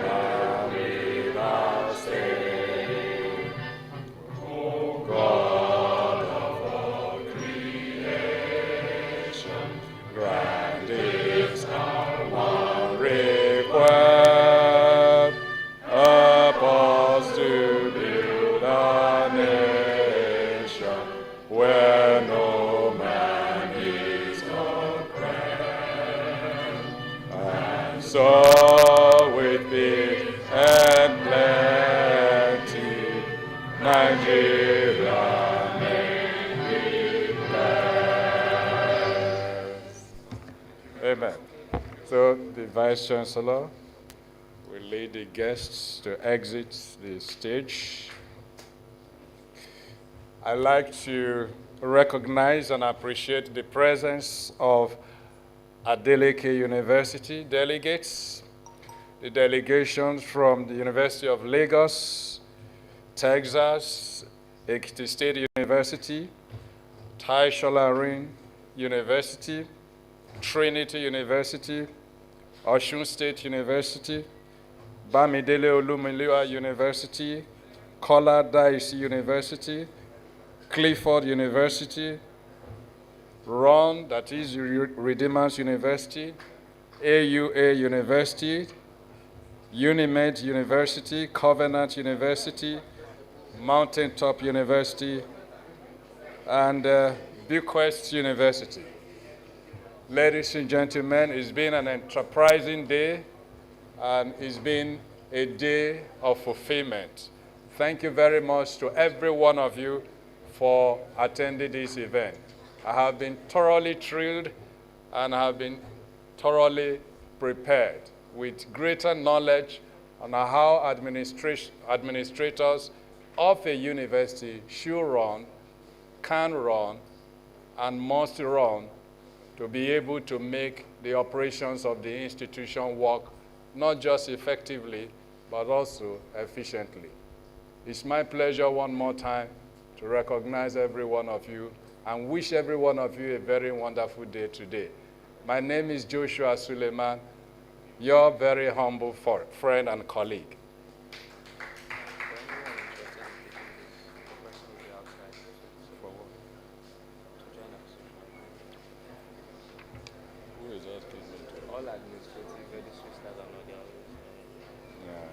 without sin. O God of all creation, grant this our one request. Help us to build a nation where no so with peace and plenty, Nigeria may be blessed. Amen. So the Vice Chancellor will lead the guests to exit the stage. I'd like to recognize and appreciate the presence of Adeleke University delegates, the delegations from the University of Lagos, Texas, Ekiti State University, Tai Solarin University, Trinity University, Osun State University, Bamidele Olumiliwa University, Kola Daisy University, Clifford University, RON, that is Redeemers University, AUA University, Unimed University, Covenant University, Mountaintop University, and Bequest University. Ladies and gentlemen, it's been an enterprising day, and it's been a day of fulfillment. Thank you very much to every one of you for attending this event. I have been thoroughly thrilled and I have been thoroughly prepared with greater knowledge on how administrators of a university should run, can run, and must run to be able to make the operations of the institution work not just effectively, but also efficiently. It's my pleasure one more time to recognize every one of you and wish every one of you a very wonderful day today. My name is Joshua Suleiman, your very humble friend and colleague. Who is asking me to? All administrative registry staff are not there. Yeah.